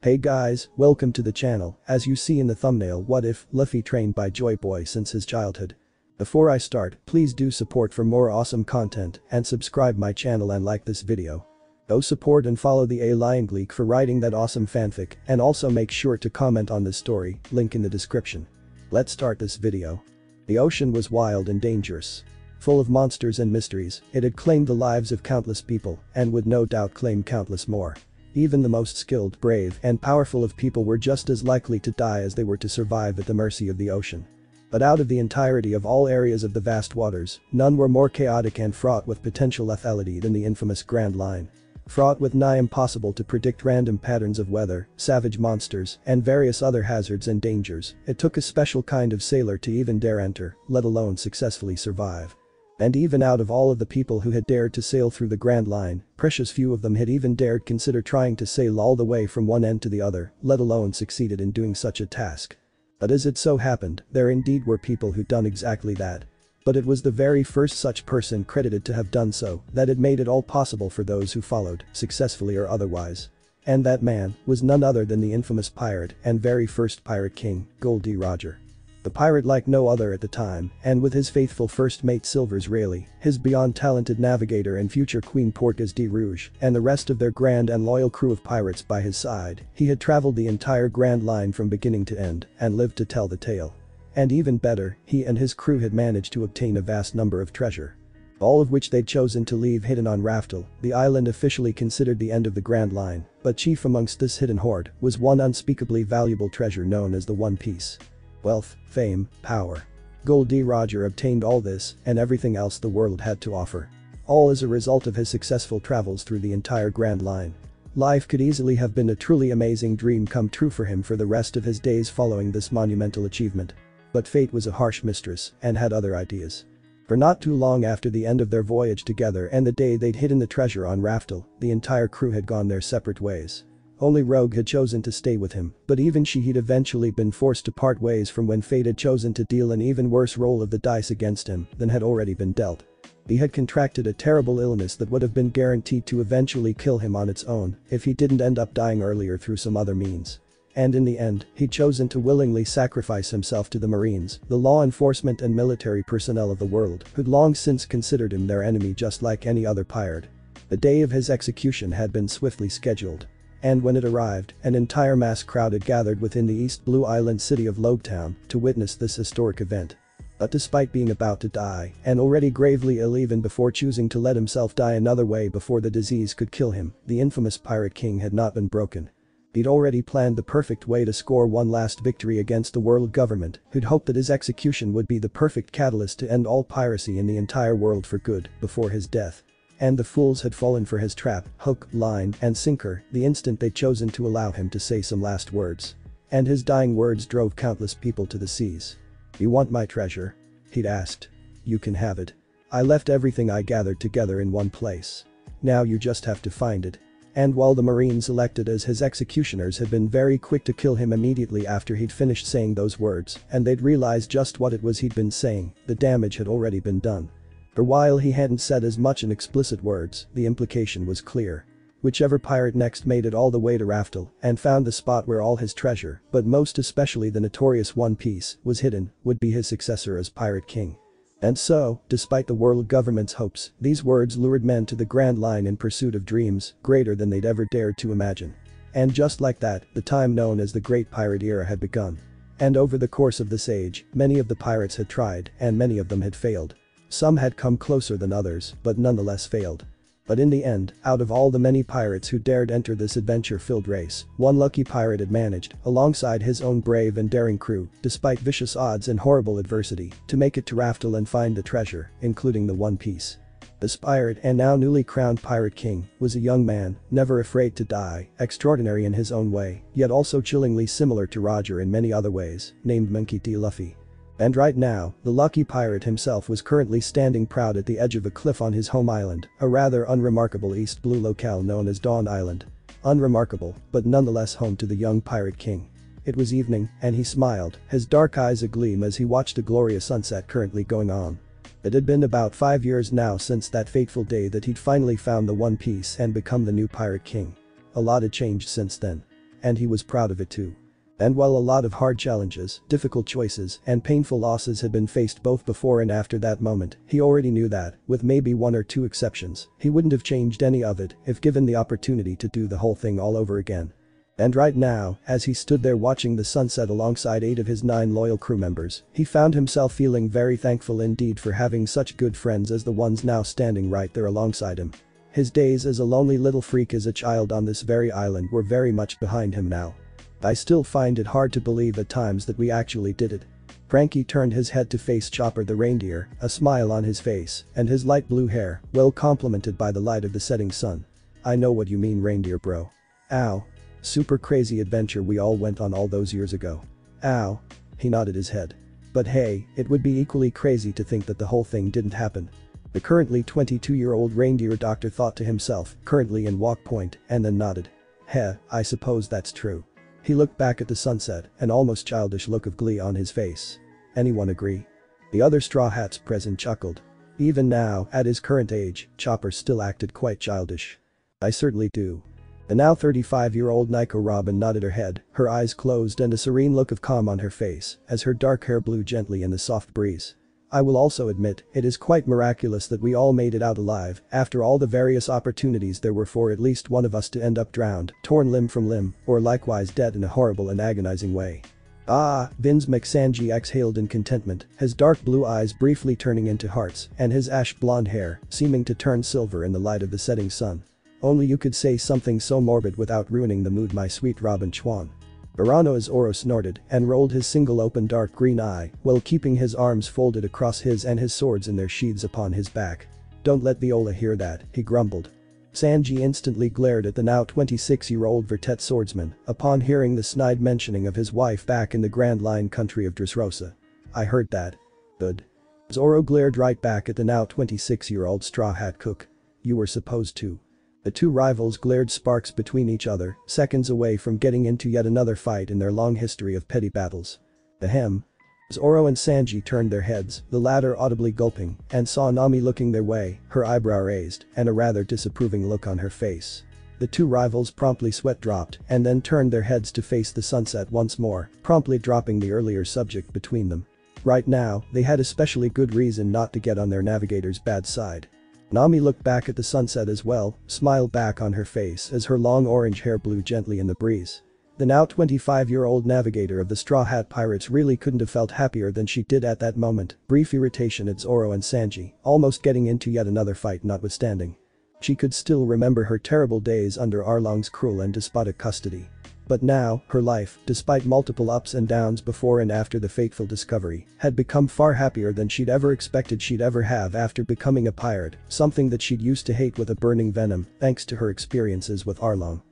Hey guys, welcome to the channel. As you see in the thumbnail, what if Luffy trained by Joy Boy since his childhood? Before I start, please do support for more awesome content and subscribe my channel and like this video. Go support and follow the A-Lion Gleek for writing that awesome fanfic, and also make sure to comment on this story, link in the description. Let's start this video. The ocean was wild and dangerous. Full of monsters and mysteries, it had claimed the lives of countless people and would no doubt claim countless more. Even the most skilled, brave, and powerful of people were just as likely to die as they were to survive at the mercy of the ocean. But out of the entirety of all areas of the vast waters, none were more chaotic and fraught with potential lethality than the infamous Grand Line. Fraught with nigh impossible to predict random patterns of weather, savage monsters, and various other hazards and dangers, it took a special kind of sailor to even dare enter, let alone successfully survive. And even out of all of the people who had dared to sail through the Grand Line, precious few of them had even dared consider trying to sail all the way from one end to the other, let alone succeeded in doing such a task. But as it so happened, there indeed were people who'd done exactly that. But it was the very first such person credited to have done so that had made it all possible for those who followed, successfully or otherwise. And that man was none other than the infamous pirate and very first pirate king, Gold D. Roger. The pirate like no other at the time, and with his faithful first mate Silvers Rayleigh, his beyond talented navigator and future queen Portgas de Rouge, and the rest of their grand and loyal crew of pirates by his side, he had traveled the entire Grand Line from beginning to end and lived to tell the tale. And even better, he and his crew had managed to obtain a vast number of treasure. All of which they'd chosen to leave hidden on Raftel, the island officially considered the end of the Grand Line, but chief amongst this hidden hoard was one unspeakably valuable treasure known as the One Piece. Wealth, fame, power. Gold D. Roger obtained all this and everything else the world had to offer. All as a result of his successful travels through the entire Grand Line. Life could easily have been a truly amazing dream come true for him for the rest of his days following this monumental achievement. But fate was a harsh mistress and had other ideas. For not too long after the end of their voyage together and the day they'd hidden the treasure on Raftel, the entire crew had gone their separate ways. Only Rogue had chosen to stay with him, but even she'd eventually been forced to part ways from when fate had chosen to deal an even worse roll of the dice against him than had already been dealt. He had contracted a terrible illness that would have been guaranteed to eventually kill him on its own if he didn't end up dying earlier through some other means. And in the end, he'd chosen to willingly sacrifice himself to the Marines, the law enforcement and military personnel of the world, who'd long since considered him their enemy just like any other pirate. The day of his execution had been swiftly scheduled. And when it arrived, an entire mass crowd had gathered within the East Blue Island city of Lobetown to witness this historic event. But despite being about to die, and already gravely ill even before choosing to let himself die another way before the disease could kill him, the infamous Pirate King had not been broken. He'd already planned the perfect way to score one last victory against the world government, who'd hoped that his execution would be the perfect catalyst to end all piracy in the entire world for good before his death. And the fools had fallen for his trap, hook, line, and sinker the instant they'd chosen to allow him to say some last words. And his dying words drove countless people to the seas. "You want my treasure?" he'd asked. "You can have it. I left everything I gathered together in one place. Now you just have to find it." And while the Marines elected as his executioners had been very quick to kill him immediately after he'd finished saying those words, and they'd realized just what it was he'd been saying, the damage had already been done. For while he hadn't said as much in explicit words, the implication was clear. Whichever pirate next made it all the way to Raftel and found the spot where all his treasure, but most especially the notorious One Piece, was hidden, would be his successor as Pirate King. And so, despite the world government's hopes, these words lured men to the Grand Line in pursuit of dreams greater than they'd ever dared to imagine. And just like that, the time known as the Great Pirate Era had begun. And over the course of this age, many of the pirates had tried, and many of them had failed. Some had come closer than others, but nonetheless failed. But in the end, out of all the many pirates who dared enter this adventure-filled race, one lucky pirate had managed, alongside his own brave and daring crew, despite vicious odds and horrible adversity, to make it to Raftel and find the treasure, including the One Piece. This pirate and now newly crowned Pirate King was a young man, never afraid to die, extraordinary in his own way, yet also chillingly similar to Roger in many other ways, named Monkey D. Luffy. And right now, the lucky pirate himself was currently standing proud at the edge of a cliff on his home island, a rather unremarkable East Blue locale known as Dawn Island. Unremarkable, but nonetheless home to the young Pirate King. It was evening, and he smiled, his dark eyes agleam as he watched the glorious sunset currently going on. It had been about 5 years now since that fateful day that he'd finally found the One Piece and become the new Pirate King. A lot had changed since then. and he was proud of it too. And while a lot of hard challenges, difficult choices, and painful losses had been faced both before and after that moment, he already knew that, with maybe one or two exceptions, he wouldn't have changed any of it if given the opportunity to do the whole thing all over again. And right now, as he stood there watching the sunset alongside 8 of his 9 loyal crew members, he found himself feeling very thankful indeed for having such good friends as the ones now standing right there alongside him. His days as a lonely little freak as a child on this very island were very much behind him now. I still find it hard to believe at times that we actually did it. Frankie turned his head to face Chopper the reindeer, a smile on his face, and his light blue hair, well complemented by the light of the setting sun. I know what you mean, reindeer bro. Ow. Super crazy adventure we all went on all those years ago. Ow. He nodded his head. But hey, it would be equally crazy to think that the whole thing didn't happen. The currently 22-year-old reindeer doctor thought to himself, currently in walk point, and then nodded. Heh, I suppose that's true. He looked back at the sunset, an almost childish look of glee on his face. Anyone agree? The other Straw Hats present chuckled. Even now, at his current age, Chopper still acted quite childish. I certainly do. The now 35-year-old Nico Robin nodded her head, her eyes closed and a serene look of calm on her face, as her dark hair blew gently in the soft breeze. I will also admit, it is quite miraculous that we all made it out alive, after all the various opportunities there were for at least one of us to end up drowned, torn limb from limb, or likewise dead in a horrible and agonizing way. Ah, Vince McSanji exhaled in contentment, his dark blue eyes briefly turning into hearts, and his ash blonde hair seeming to turn silver in the light of the setting sun. Only you could say something so morbid without ruining the mood, my sweet Robin Chuan. Verano as Oro snorted and rolled his single open dark green eye while keeping his arms folded across his and his swords in their sheaths upon his back. Don't let Viola hear that, he grumbled. Sanji instantly glared at the now 26-year-old Vertet swordsman upon hearing the snide mentioning of his wife back in the Grand Line country of Dressrosa. I heard that. Good. Zoro glared right back at the now 26-year-old Straw Hat cook. You were supposed to. The two rivals glared sparks between each other, seconds away from getting into yet another fight in their long history of petty battles. Ahem. Zoro and Sanji turned their heads, the latter audibly gulping, and saw Nami looking their way, her eyebrow raised, and a rather disapproving look on her face. The two rivals promptly sweat dropped and then turned their heads to face the sunset once more, promptly dropping the earlier subject between them. Right now, they had especially good reason not to get on their navigator's bad side. Nami looked back at the sunset as well, smiled back on her face as her long orange hair blew gently in the breeze. The now 25-year-old navigator of the Straw Hat Pirates really couldn't have felt happier than she did at that moment, brief irritation at Zoro and Sanji, almost getting into yet another fight notwithstanding. She could still remember her terrible days under Arlong's cruel and despotic custody. But now, her life, despite multiple ups and downs before and after the fateful discovery, had become far happier than she'd ever expected she'd ever have after becoming a pirate, something that she'd used to hate with a burning venom, thanks to her experiences with Arlong.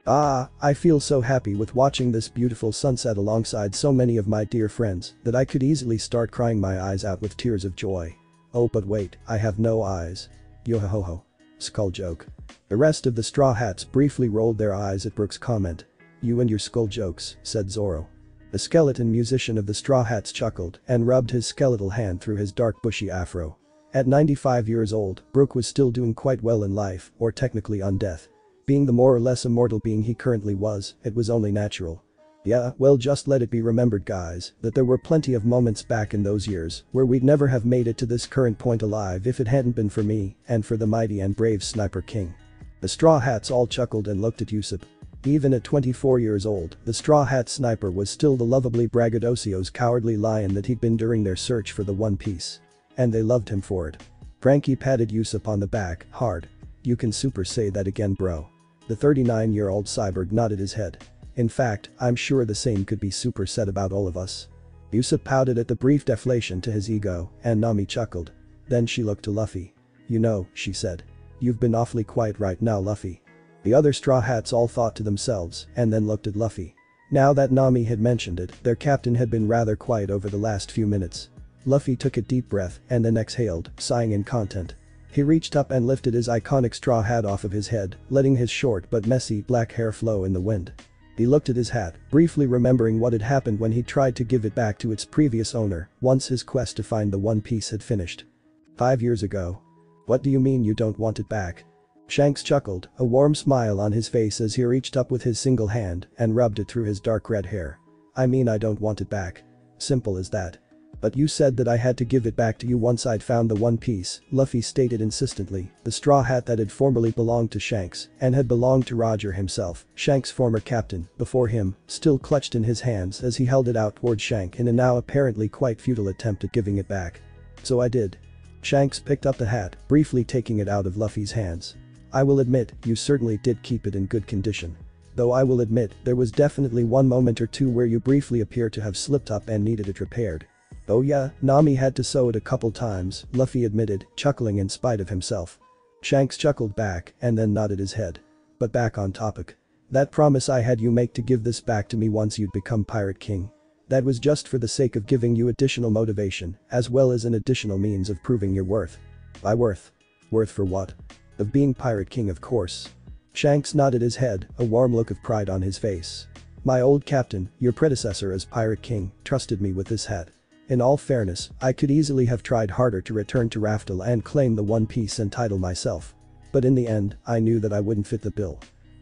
Ah, I feel so happy with watching this beautiful sunset alongside so many of my dear friends that I could easily start crying my eyes out with tears of joy. Oh but wait, I have no eyes. Yo-ho-ho-ho. Skull joke. The rest of the Straw Hats briefly rolled their eyes at Brook's comment. You and your skull jokes, said Zoro. The skeleton musician of the Straw Hats chuckled and rubbed his skeletal hand through his dark bushy afro. At 95 years old, Brook was still doing quite well in life, or technically on death. Being the more or less immortal being he currently was, it was only natural. Yeah, well just let it be remembered guys, that there were plenty of moments back in those years where we'd never have made it to this current point alive if it hadn't been for me and for the mighty and brave Sniper King. The Straw Hats all chuckled and looked at Usopp. Even at 24 years old, the Straw Hat Sniper was still the lovably braggadocio's cowardly lion that he'd been during their search for the One Piece. And they loved him for it. Frankie patted Usopp on the back, hard. You can super say that again bro. The 39-year-old cyborg nodded his head. In fact, I'm sure the same could be super said about all of us. Usopp pouted at the brief deflation to his ego, and Nami chuckled. Then she looked to Luffy. You know, she said. You've been awfully quiet right now Luffy. The other Straw Hats all thought to themselves and then looked at Luffy. Now that Nami had mentioned it, their captain had been rather quiet over the last few minutes. Luffy took a deep breath and then exhaled, sighing in content. He reached up and lifted his iconic straw hat off of his head, letting his short but messy black hair flow in the wind. He looked at his hat, briefly remembering what had happened when he tried to give it back to its previous owner once his quest to find the One Piece had finished. 5 years ago. What do you mean you don't want it back? Shanks chuckled, a warm smile on his face as he reached up with his single hand and rubbed it through his dark red hair. I mean, I don't want it back. Simple as that. But you said that I had to give it back to you once I'd found the One Piece, Luffy stated insistently, the straw hat that had formerly belonged to Shanks and had belonged to Roger himself, Shanks' former captain, before him, still clutched in his hands as he held it out towards Shank in a now apparently quite futile attempt at giving it back. So I did. Shanks picked up the hat, briefly taking it out of Luffy's hands. I will admit, you certainly did keep it in good condition. Though I will admit, there was definitely one moment or two where you briefly appear to have slipped up and needed it repaired. Oh yeah, Nami had to sew it a couple times, Luffy admitted, chuckling in spite of himself. Shanks chuckled back and then nodded his head. But back on topic. That promise I had you make to give this back to me once you'd become Pirate King. That was just for the sake of giving you additional motivation, as well as an additional means of proving your worth. My worth? Worth for what? Of being Pirate King, of course. Shanks nodded his head, a warm look of pride on his face. My old captain, your predecessor as Pirate King, trusted me with this hat. In all fairness, I could easily have tried harder to return to Raftel and claim the One Piece and title myself. But in the end, I knew that I wouldn't fit the bill.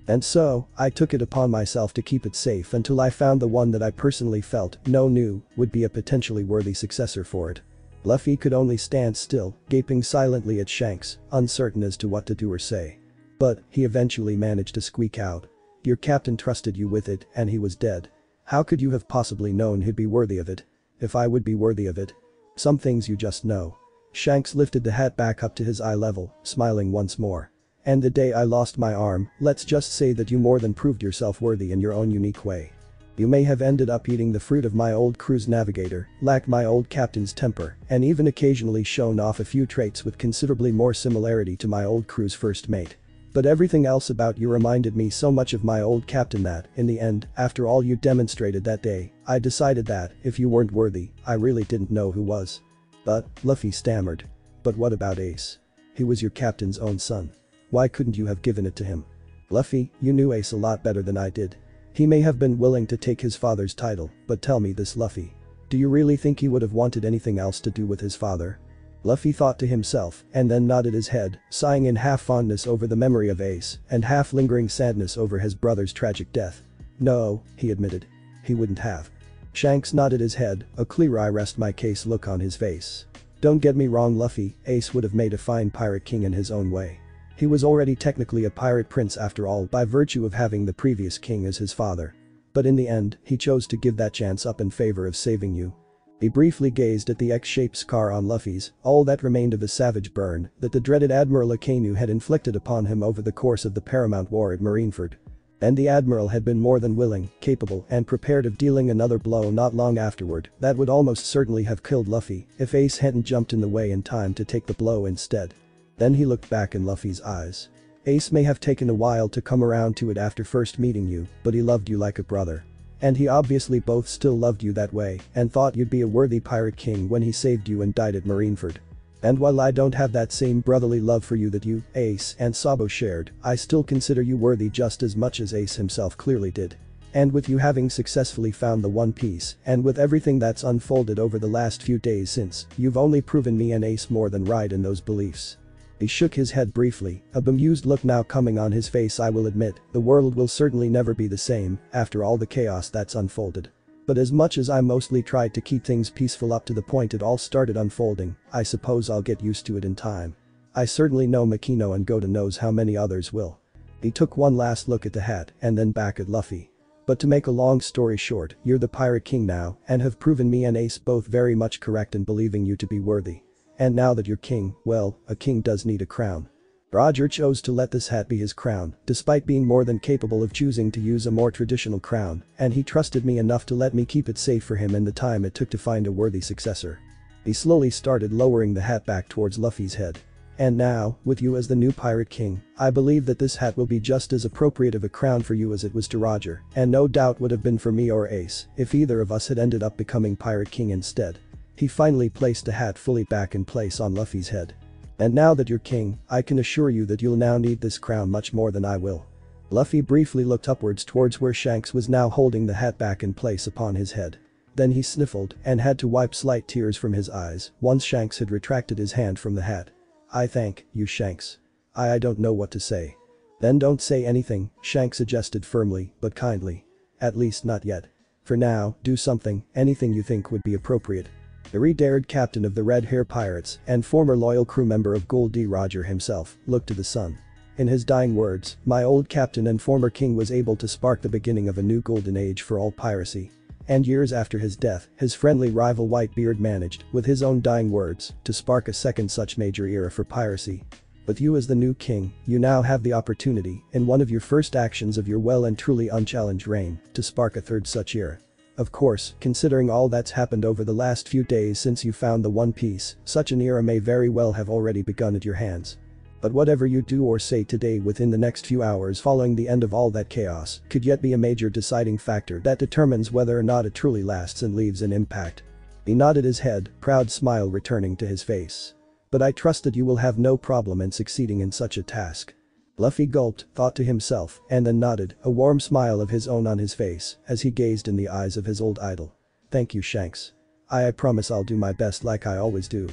And so, I took it upon myself to keep it safe until I found the one that I personally felt knew would be a potentially worthy successor for it. Luffy could only stand still, gaping silently at Shanks, uncertain as to what to do or say. But, he eventually managed to squeak out. Your captain trusted you with it and he was dead. How could you have possibly known he'd be worthy of it? If I would be worthy of it. Some things you just know. Shanks lifted the hat back up to his eye level, smiling once more. And the day I lost my arm, let's just say that you more than proved yourself worthy in your own unique way. You may have ended up eating the fruit of my old crew's navigator, lacked my old captain's temper, and even occasionally shown off a few traits with considerably more similarity to my old crew's first mate. But everything else about you reminded me so much of my old captain that, in the end, after all you demonstrated that day, I decided that, if you weren't worthy, I really didn't know who was. But, Luffy stammered. But what about Ace? He was your captain's own son. Why couldn't you have given it to him? Luffy, you knew Ace a lot better than I did. He may have been willing to take his father's title, but tell me this, Luffy. Do you really think he would have wanted anything else to do with his father? Luffy thought to himself and then nodded his head, sighing in half fondness over the memory of Ace and half lingering sadness over his brother's tragic death. No, he admitted. He wouldn't have. Shanks nodded his head, a clear I rest my case look on his face. Don't get me wrong, Luffy, Ace would have made a fine pirate king in his own way. He was already technically a pirate prince after all by virtue of having the previous king as his father. But in the end, he chose to give that chance up in favor of saving you. He briefly gazed at the X-shaped scar on Luffy's, all that remained of the savage burn that the dreaded Admiral Akainu had inflicted upon him over the course of the Paramount War at Marineford. And the Admiral had been more than willing, capable, and prepared of dealing another blow not long afterward that would almost certainly have killed Luffy if Ace hadn't jumped in the way in time to take the blow instead. Then he looked back in Luffy's eyes. Ace may have taken a while to come around to it after first meeting you, but he loved you like a brother. And he obviously both still loved you that way and thought you'd be a worthy pirate king when he saved you and died at Marineford. And while I don't have that same brotherly love for you that you, Ace, and Sabo shared, I still consider you worthy just as much as Ace himself clearly did. And with you having successfully found the One Piece, and with everything that's unfolded over the last few days since, you've only proven me and Ace more than right in those beliefs. He shook his head briefly, a bemused look now coming on his face. I will admit, the world will certainly never be the same after all the chaos that's unfolded. But as much as I mostly tried to keep things peaceful up to the point it all started unfolding, I suppose I'll get used to it in time. I certainly know Makino and Goda knows how many others will. He took one last look at the hat and then back at Luffy. But to make a long story short, you're the Pirate King now and have proven me and Ace both very much correct in believing you to be worthy. And now that you're king, well, a king does need a crown. Roger chose to let this hat be his crown, despite being more than capable of choosing to use a more traditional crown, and he trusted me enough to let me keep it safe for him in the time it took to find a worthy successor. He slowly started lowering the hat back towards Luffy's head. And now, with you as the new Pirate King, I believe that this hat will be just as appropriate of a crown for you as it was to Roger, and no doubt would have been for me or Ace, if either of us had ended up becoming Pirate King instead. He finally placed the hat fully back in place on Luffy's head. And now that you're king, I can assure you that you'll now need this crown much more than I will. Luffy briefly looked upwards towards where Shanks was now holding the hat back in place upon his head. Then he sniffled and had to wipe slight tears from his eyes once Shanks had retracted his hand from the hat. I thank you, Shanks. I don't know what to say." "Then don't say anything," Shanks suggested firmly, but kindly. "At least not yet. For now, do something, anything you think would be appropriate." The re-dared captain of the Red Hair Pirates and former loyal crew member of Gold D. Roger himself looked to the sun. In his dying words, "My old captain and former king was able to spark the beginning of a new golden age for all piracy." And years after his death, his friendly rival Whitebeard managed, with his own dying words, to spark a second such major era for piracy. With you as the new king, you now have the opportunity, in one of your first actions of your well and truly unchallenged reign, to spark a third such era. Of course, considering all that's happened over the last few days since you found the One Piece, such an era may very well have already begun at your hands. But whatever you do or say today within the next few hours following the end of all that chaos could yet be a major deciding factor that determines whether or not it truly lasts and leaves an impact. He nodded his head, proud smile returning to his face. "But I trust that you will have no problem in succeeding in such a task." Luffy gulped, thought to himself, and then nodded, a warm smile of his own on his face as he gazed in the eyes of his old idol. "Thank you, Shanks. I promise I'll do my best like I always do.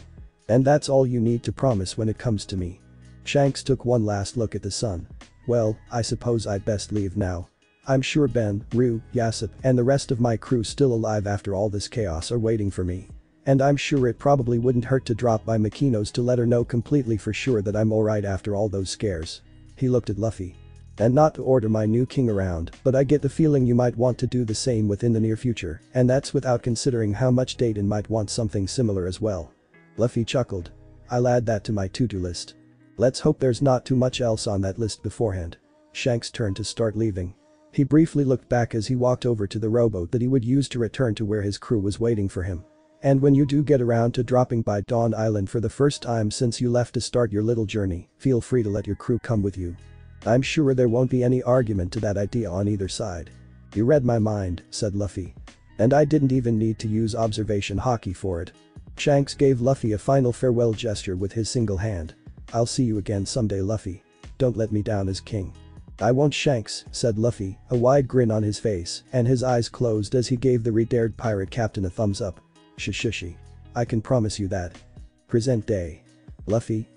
And that's all you need to promise when it comes to me." Shanks took one last look at the sun. "Well, I suppose I'd best leave now. I'm sure Ben, Rue, Yassip, and the rest of my crew still alive after all this chaos are waiting for me. And I'm sure it probably wouldn't hurt to drop by Makino's to let her know completely for sure that I'm alright after all those scares." He looked at Luffy. "And not to order my new king around, but I get the feeling you might want to do the same within the near future, and that's without considering how much Dayton might want something similar as well." Luffy chuckled. "I'll add that to my to-do list. Let's hope there's not too much else on that list beforehand." Shanks turned to start leaving. He briefly looked back as he walked over to the rowboat that he would use to return to where his crew was waiting for him. "And when you do get around to dropping by Dawn Island for the first time since you left to start your little journey, feel free to let your crew come with you. I'm sure there won't be any argument to that idea on either side." "You read my mind," said Luffy. "And I didn't even need to use observation hockey for it." Shanks gave Luffy a final farewell gesture with his single hand. "I'll see you again someday, Luffy. Don't let me down as king." "I won't, Shanks," said Luffy, a wide grin on his face, and his eyes closed as he gave the re-dared pirate captain a thumbs up. "Shushi. I can promise you that." Present day. Luffy.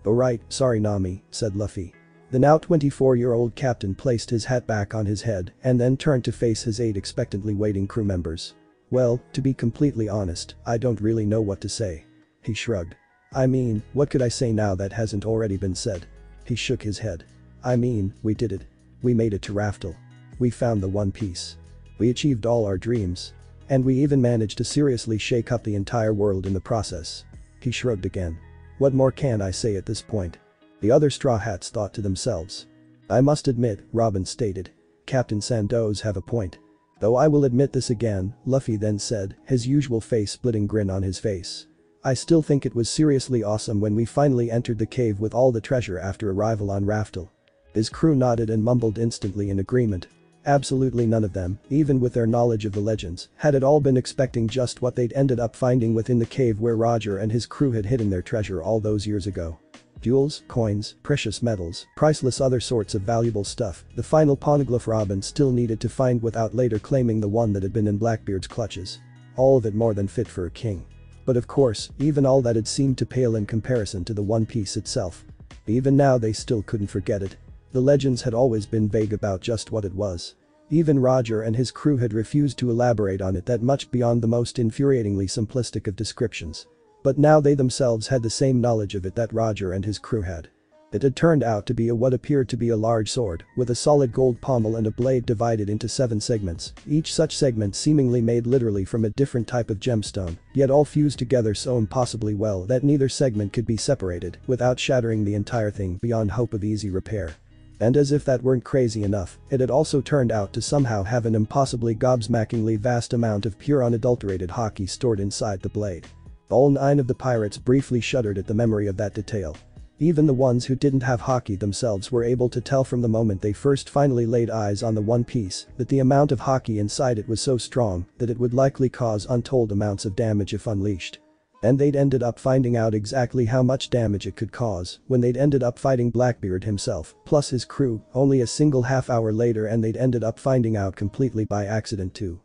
"Oh right, sorry Nami," said Luffy. The now 24-year-old captain placed his hat back on his head and then turned to face his 8 expectantly waiting crew members. "Well, to be completely honest, I don't really know what to say." He shrugged. "I mean, what could I say now that hasn't already been said?" He shook his head. "I mean, we did it. We made it to Raftel. We found the One Piece. We achieved all our dreams. And we even managed to seriously shake up the entire world in the process." He shrugged again. "What more can I say at this point?" The other Straw Hats thought to themselves. "I must admit," Robin stated. "Captain Sandoz have a point. Though I will admit this again," Luffy then said, his usual face-splitting grin on his face. "I still think it was seriously awesome when we finally entered the cave with all the treasure after arrival on Raftel." His crew nodded and mumbled instantly in agreement. Absolutely none of them, even with their knowledge of the legends, had at all been expecting just what they'd ended up finding within the cave where Roger and his crew had hidden their treasure all those years ago. Jewels, coins, precious metals, priceless other sorts of valuable stuff, the final poneglyph Robin still needed to find without later claiming the one that had been in Blackbeard's clutches. All of it more than fit for a king. But of course, even all that had seemed to pale in comparison to the One Piece itself. Even now they still couldn't forget it. The legends had always been vague about just what it was. Even Roger and his crew had refused to elaborate on it that much beyond the most infuriatingly simplistic of descriptions. But now they themselves had the same knowledge of it that Roger and his crew had. It had turned out to be what appeared to be a large sword, with a solid gold pommel and a blade divided into 7 segments, each such segment seemingly made literally from a different type of gemstone, yet all fused together so impossibly well that neither segment could be separated without shattering the entire thing beyond hope of easy repair. And as if that weren't crazy enough, it had also turned out to somehow have an impossibly gobsmackingly vast amount of pure unadulterated haki stored inside the blade. All 9 of the pirates briefly shuddered at the memory of that detail. Even the ones who didn't have haki themselves were able to tell from the moment they first finally laid eyes on the One Piece that the amount of haki inside it was so strong that it would likely cause untold amounts of damage if unleashed. And they'd ended up finding out exactly how much damage it could cause when they'd ended up fighting Blackbeard himself, plus his crew, only a single half-hour later, and they'd ended up finding out completely by accident too.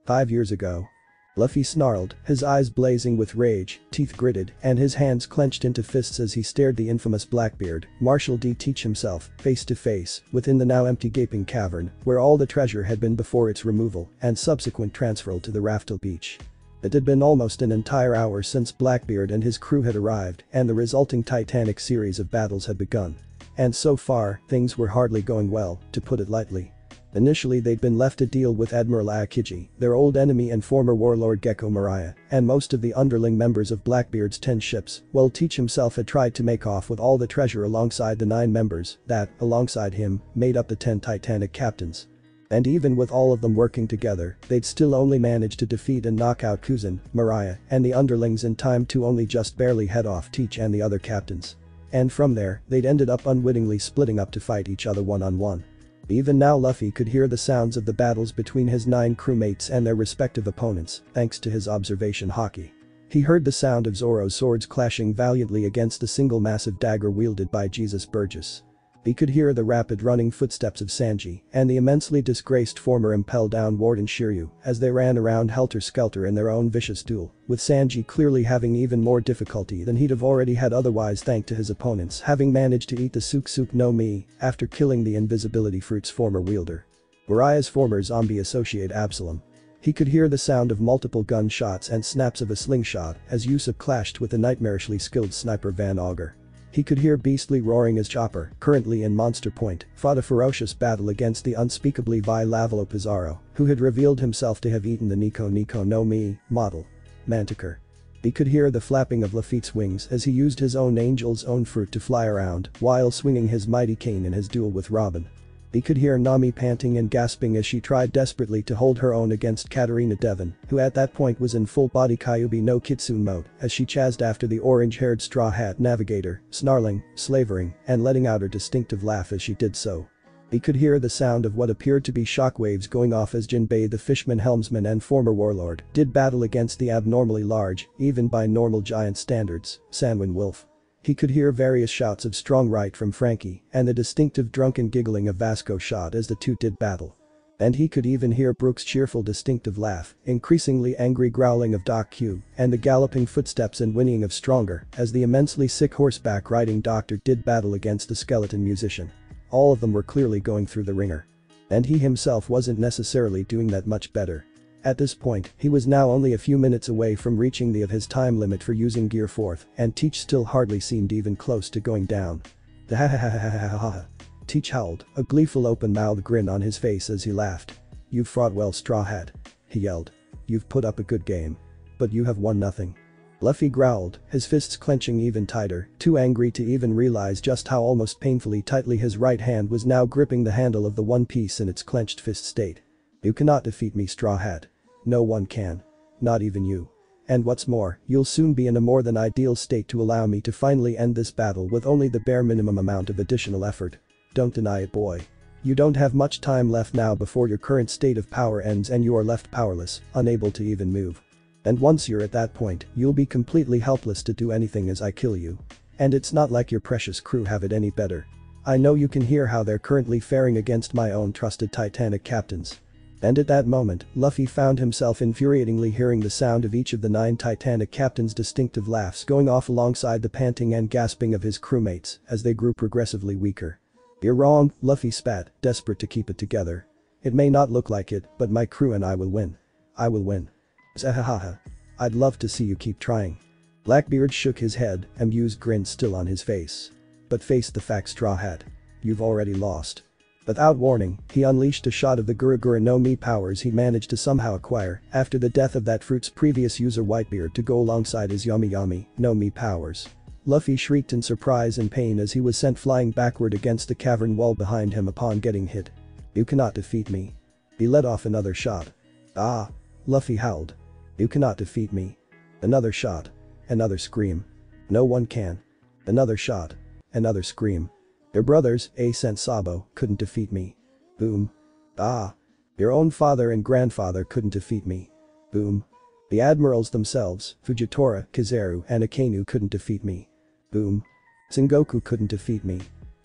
5 years ago. Luffy snarled, his eyes blazing with rage, teeth gritted, and his hands clenched into fists as he stared the infamous Blackbeard, Marshal D. Teach himself, face to face, within the now empty gaping cavern, where all the treasure had been before its removal and subsequent transfer to the Raftel beach. It had been almost an entire hour since Blackbeard and his crew had arrived, and the resulting titanic series of battles had begun. And so far, things were hardly going well, to put it lightly. Initially they'd been left to deal with Admiral Aokiji, their old enemy and former warlord Gecko Mariah, and most of the underling members of Blackbeard's 10 ships, while Teach himself had tried to make off with all the treasure alongside the 9 members that, alongside him, made up the 10 Titanic captains. And even with all of them working together, they'd still only managed to defeat and knock out Kuzan, Mariah, and the underlings in time to only just barely head off Teach and the other captains. And from there, they'd ended up unwittingly splitting up to fight each other one-on-one. Even now Luffy could hear the sounds of the battles between his 9 crewmates and their respective opponents, thanks to his observation haki. He heard the sound of Zoro's swords clashing valiantly against the single massive dagger wielded by Jesus Burgess. He could hear the rapid running footsteps of Sanji and the immensely disgraced former Impel Down Warden Shiryu as they ran around helter-skelter in their own vicious duel, with Sanji clearly having even more difficulty than he'd have already had otherwise thanks to his opponents having managed to eat the Suksuk no Mi after killing the invisibility fruit's former wielder. Mariah's former zombie associate Absalom. He could hear the sound of multiple gunshots and snaps of a slingshot as Usopp clashed with the nightmarishly skilled sniper Van Augur. He could hear beastly roaring as Chopper, currently in Monster Point, fought a ferocious battle against the unspeakably vile Lavalo Pizarro, who had revealed himself to have eaten the Nico no Mi model Manticore. He could hear the flapping of Laffite's wings as he used his own angel's own fruit to fly around while swinging his mighty cane in his duel with Robin. He could hear Nami panting and gasping as she tried desperately to hold her own against Katarina Devon, who at that point was in full-body Kyuubi no Kitsune mode as she chased after the orange-haired Straw Hat Navigator, snarling, slavering, and letting out her distinctive laugh as she did so. He could hear the sound of what appeared to be shockwaves going off as Jinbei the Fishman helmsman and former warlord did battle against the abnormally large, even by normal giant standards, Sanguine Wolf. He could hear various shouts of strong right from Frankie and the distinctive drunken giggling of Vasco shot as the two did battle. And he could even hear Brooke's cheerful distinctive laugh, increasingly angry growling of Doc Q, and the galloping footsteps and whinnying of Stronger as the immensely sick horseback riding doctor did battle against the skeleton musician. All of them were clearly going through the ringer. And he himself wasn't necessarily doing that much better. At this point, he was now only a few minutes away from reaching the of his time limit for using Gear 4th, and Teach still hardly seemed even close to going down. Teach howled, a gleeful open-mouthed grin on his face as he laughed. "You've fought well, Straw Hat," he yelled. "You've put up a good game. But you have won nothing." Luffy growled, his fists clenching even tighter, too angry to even realize just how almost painfully tightly his right hand was now gripping the handle of the One Piece in its clenched fist state. "You cannot defeat me, Straw Hat. No one can. Not even you. And what's more, you'll soon be in a more than ideal state to allow me to finally end this battle with only the bare minimum amount of additional effort. Don't deny it, boy. You don't have much time left now before your current state of power ends and you are left powerless, unable to even move. And once you're at that point, you'll be completely helpless to do anything as I kill you. And it's not like your precious crew have it any better. I know you can hear how they're currently faring against my own trusted Titanic captains." And at that moment, Luffy found himself infuriatingly hearing the sound of each of the 9 Titanic captains' distinctive laughs going off alongside the panting and gasping of his crewmates as they grew progressively weaker. "You're wrong," Luffy spat, desperate to keep it together. "It may not look like it, but my crew and I will win. I will win. Zahahaha. I'd love to see you keep trying." Blackbeard shook his head, amused grin still on his face. "But face the fact, Straw Hat. You've already lost." Without warning, he unleashed a shot of the Gurugura no Mi powers he managed to somehow acquire after the death of that fruit's previous user Whitebeard to go alongside his Yami no Mi powers. Luffy shrieked in surprise and pain as he was sent flying backward against the cavern wall behind him upon getting hit. "You cannot defeat me." He let off another shot. "Ah!" Luffy howled. "You cannot defeat me." Another shot. Another scream. "No one can." Another shot. Another scream. "Your brothers, Ace and Sabo, couldn't defeat me." Boom. "Ah. Your own father and grandfather couldn't defeat me." Boom. "The Admirals themselves, Fujitora, Kizaru and Akainu couldn't defeat me." Boom. "Sengoku couldn't defeat me."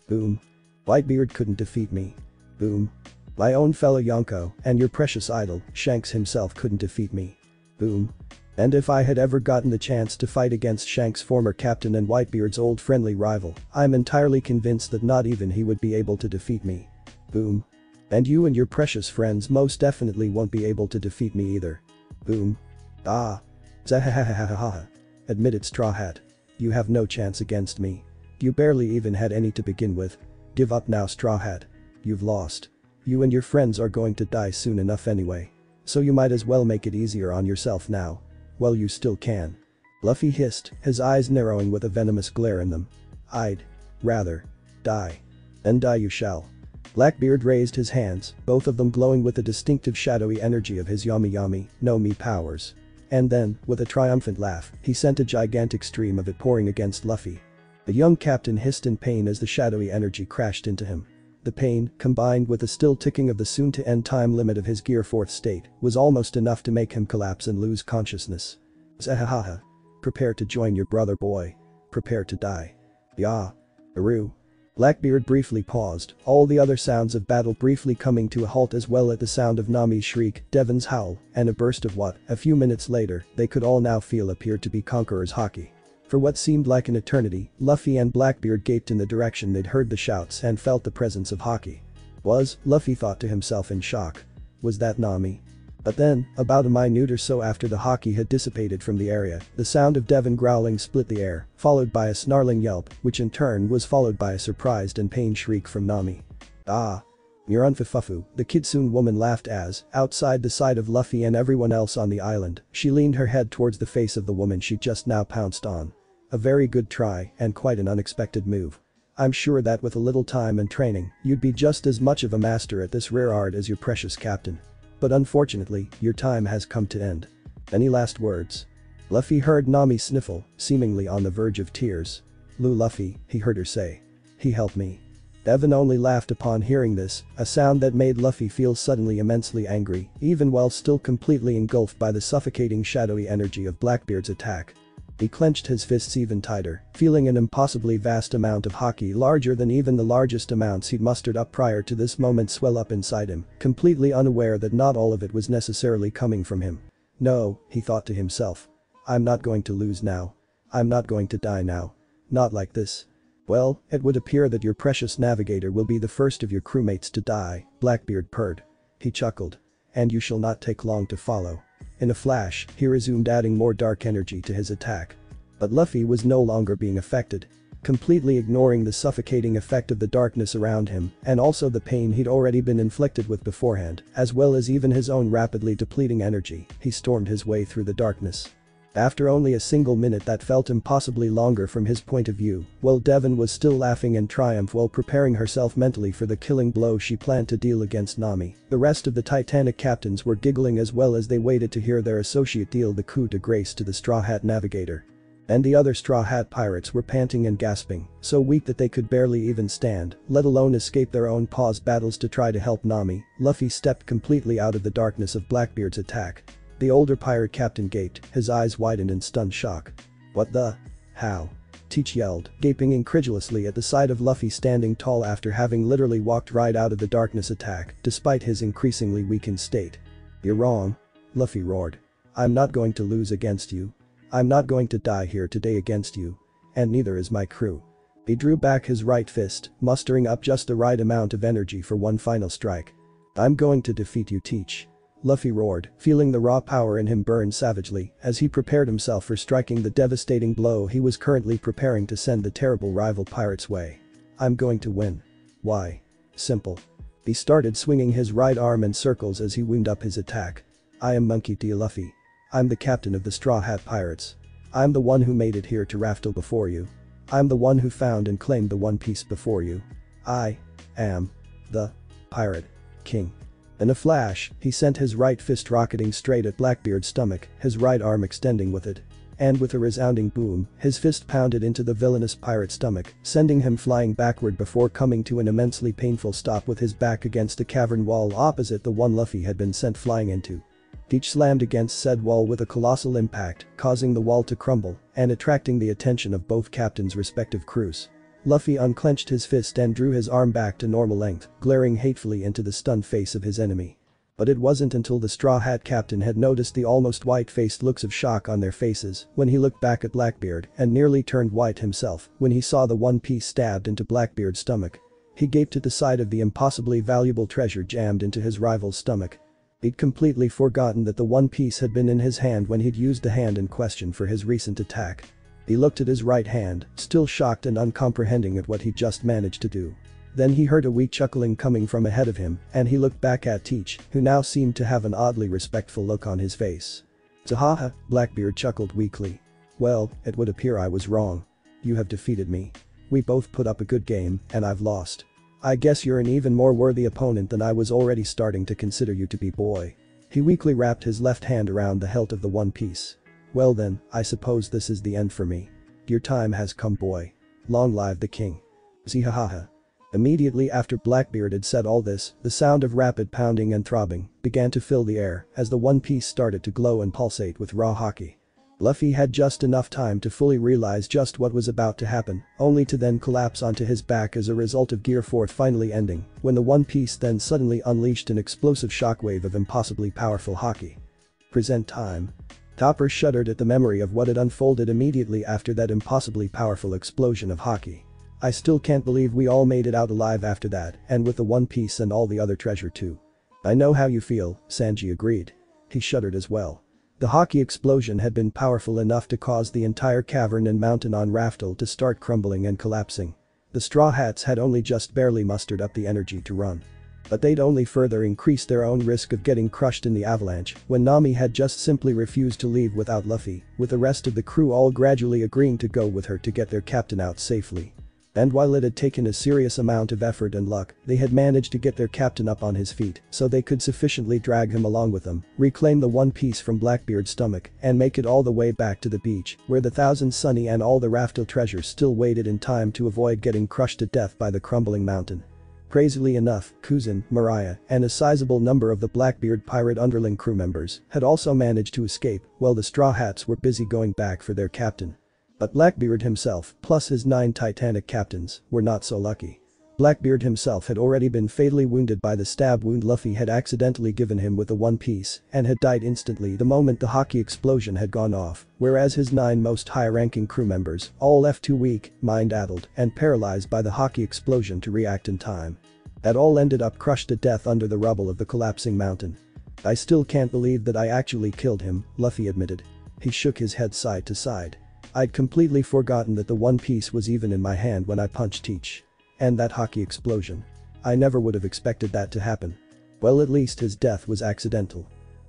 Boom. "Whitebeard couldn't defeat me." Boom. "My own fellow Yonko and your precious idol, Shanks himself couldn't defeat me." Boom. And if I had ever gotten the chance to fight against Shanks' former captain and Whitebeard's old friendly rival, I'm entirely convinced that not even he would be able to defeat me. Boom. And you and your precious friends most definitely won't be able to defeat me either. Boom. Ah. Zahahahaha. Admitted Straw Hat. You have no chance against me. You barely even had any to begin with. Give up now, Straw Hat. You've lost. You and your friends are going to die soon enough anyway. So you might as well make it easier on yourself now. Well, you still can. Luffy hissed, his eyes narrowing with a venomous glare in them. I'd rather die. Then die you shall. Blackbeard raised his hands, both of them glowing with the distinctive shadowy energy of his Yami no Mi powers. And then, with a triumphant laugh, he sent a gigantic stream of it pouring against Luffy. The young captain hissed in pain as the shadowy energy crashed into him. The pain, combined with the still ticking of the soon-to-end time limit of his Gear 4th state, was almost enough to make him collapse and lose consciousness. Zahahaha. Prepare to join your brother, boy. Prepare to die. Yah. Aru. Blackbeard briefly paused, all the other sounds of battle briefly coming to a halt as well as the sound of Nami's shriek, Devon's howl, and a burst of what, a few minutes later, they could all now feel appeared to be Conqueror's haki. For what seemed like an eternity, Luffy and Blackbeard gaped in the direction they'd heard the shouts and felt the presence of haki. Luffy thought to himself in shock. Was that Nami? But then, about a minute or so after the haki had dissipated from the area, the sound of Devon growling split the air, followed by a snarling yelp, which in turn was followed by a surprised and pained shriek from Nami. Ah. You're unfufufu, the Kitsune woman laughed as, outside the sight of Luffy and everyone else on the island, she leaned her head towards the face of the woman she just now pounced on. A very good try and quite an unexpected move. I'm sure that with a little time and training, you'd be just as much of a master at this rare art as your precious captain. But unfortunately, your time has come to end. Any last words? Luffy heard Nami sniffle, seemingly on the verge of tears. Luffy, he heard her say. He helped me. Devon only laughed upon hearing this, a sound that made Luffy feel suddenly immensely angry, even while still completely engulfed by the suffocating shadowy energy of Blackbeard's attack. He clenched his fists even tighter, feeling an impossibly vast amount of haki larger than even the largest amounts he'd mustered up prior to this moment swell up inside him, completely unaware that not all of it was necessarily coming from him. No, he thought to himself. I'm not going to lose now. I'm not going to die now. Not like this. Well, it would appear that your precious navigator will be the first of your crewmates to die, Blackbeard purred. He chuckled. And you shall not take long to follow. In a flash, he resumed adding more dark energy to his attack. But Luffy was no longer being affected. Completely ignoring the suffocating effect of the darkness around him and also the pain he'd already been inflicted with beforehand, as well as even his own rapidly depleting energy, he stormed his way through the darkness. After only a single minute that felt impossibly longer from his point of view, while Devon was still laughing in triumph while preparing herself mentally for the killing blow she planned to deal against Nami, the rest of the Titanic captains were giggling as well as they waited to hear their associate deal the coup de grace to the Straw Hat navigator. And the other Straw Hat pirates were panting and gasping, so weak that they could barely even stand, let alone escape their own paused battles to try to help Nami. Luffy stepped completely out of the darkness of Blackbeard's attack. The older pirate captain gaped, his eyes widened in stunned shock. What the? How? Teach yelled, gaping incredulously at the sight of Luffy standing tall after having literally walked right out of the darkness attack, despite his increasingly weakened state. You're wrong. Luffy roared. I'm not going to lose against you. I'm not going to die here today against you. And neither is my crew. He drew back his right fist, mustering up just the right amount of energy for one final strike. I'm going to defeat you, Teach. Luffy roared, feeling the raw power in him burn savagely as he prepared himself for striking the devastating blow he was currently preparing to send the terrible rival pirates' way. I'm going to win. Why? Simple. He started swinging his right arm in circles as he wound up his attack. I am Monkey D. Luffy. I'm the captain of the Straw Hat Pirates. I'm the one who made it here to Raftel before you. I'm the one who found and claimed the One Piece before you. I am the Pirate King. In a flash, he sent his right fist rocketing straight at Blackbeard's stomach, his right arm extending with it. And with a resounding boom, his fist pounded into the villainous pirate's stomach, sending him flying backward before coming to an immensely painful stop with his back against a cavern wall opposite the one Luffy had been sent flying into. Teach slammed against said wall with a colossal impact, causing the wall to crumble and attracting the attention of both captains' respective crews. Luffy unclenched his fist and drew his arm back to normal length, glaring hatefully into the stunned face of his enemy. But it wasn't until the Straw Hat captain had noticed the almost white-faced looks of shock on their faces when he looked back at Blackbeard and nearly turned white himself when he saw the One Piece stabbed into Blackbeard's stomach. He gaped at the sight of the impossibly valuable treasure jammed into his rival's stomach. He'd completely forgotten that the One Piece had been in his hand when he'd used the hand in question for his recent attack. He looked at his right hand, still shocked and uncomprehending at what he'd just managed to do. Then he heard a weak chuckling coming from ahead of him, and he looked back at Teach, who now seemed to have an oddly respectful look on his face. "Zahaha," Blackbeard chuckled weakly. "Well, it would appear I was wrong. You have defeated me. We both put up a good game, and I've lost. I guess you're an even more worthy opponent than I was already starting to consider you to be, boy." He weakly wrapped his left hand around the hilt of the One Piece. "Well then, I suppose this is the end for me. Your time has come, boy. Long live the king." Zihahaha. Immediately after Blackbeard had said all this, the sound of rapid pounding and throbbing began to fill the air as the One Piece started to glow and pulsate with raw haki. Luffy had just enough time to fully realize just what was about to happen, only to then collapse onto his back as a result of Gear 4 finally ending, when the One Piece then suddenly unleashed an explosive shockwave of impossibly powerful haki. Present time. Topper shuddered at the memory of what had unfolded immediately after that impossibly powerful explosion of haki. "I still can't believe we all made it out alive after that, and with the One Piece and all the other treasure too." "I know how you feel," Sanji agreed. He shuddered as well. The haki explosion had been powerful enough to cause the entire cavern and mountain on Raftel to start crumbling and collapsing. The Straw Hats had only just barely mustered up the energy to run. But they'd only further increased their own risk of getting crushed in the avalanche when Nami had just simply refused to leave without Luffy, with the rest of the crew all gradually agreeing to go with her to get their captain out safely. And while it had taken a serious amount of effort and luck, they had managed to get their captain up on his feet so they could sufficiently drag him along with them, reclaim the One Piece from Blackbeard's stomach, and make it all the way back to the beach where the Thousand Sunny and all the Raftel treasure still waited in time to avoid getting crushed to death by the crumbling mountain. Crazily enough, Kuzan, Mariah, and a sizable number of the Blackbeard pirate underling crew members had also managed to escape while the Straw Hats were busy going back for their captain. But Blackbeard himself, plus his 9 Titanic captains, were not so lucky. Blackbeard himself had already been fatally wounded by the stab wound Luffy had accidentally given him with the One Piece and had died instantly the moment the haki explosion had gone off, whereas his 9 most high-ranking crew members all left too weak, mind-addled, and paralyzed by the haki explosion to react in time. That all ended up crushed to death under the rubble of the collapsing mountain. "I still can't believe that I actually killed him," Luffy admitted. He shook his head side to side. "I'd completely forgotten that the One Piece was even in my hand when I punched Teach. And that haki explosion. I never would have expected that to happen. Well, at least his death was accidental."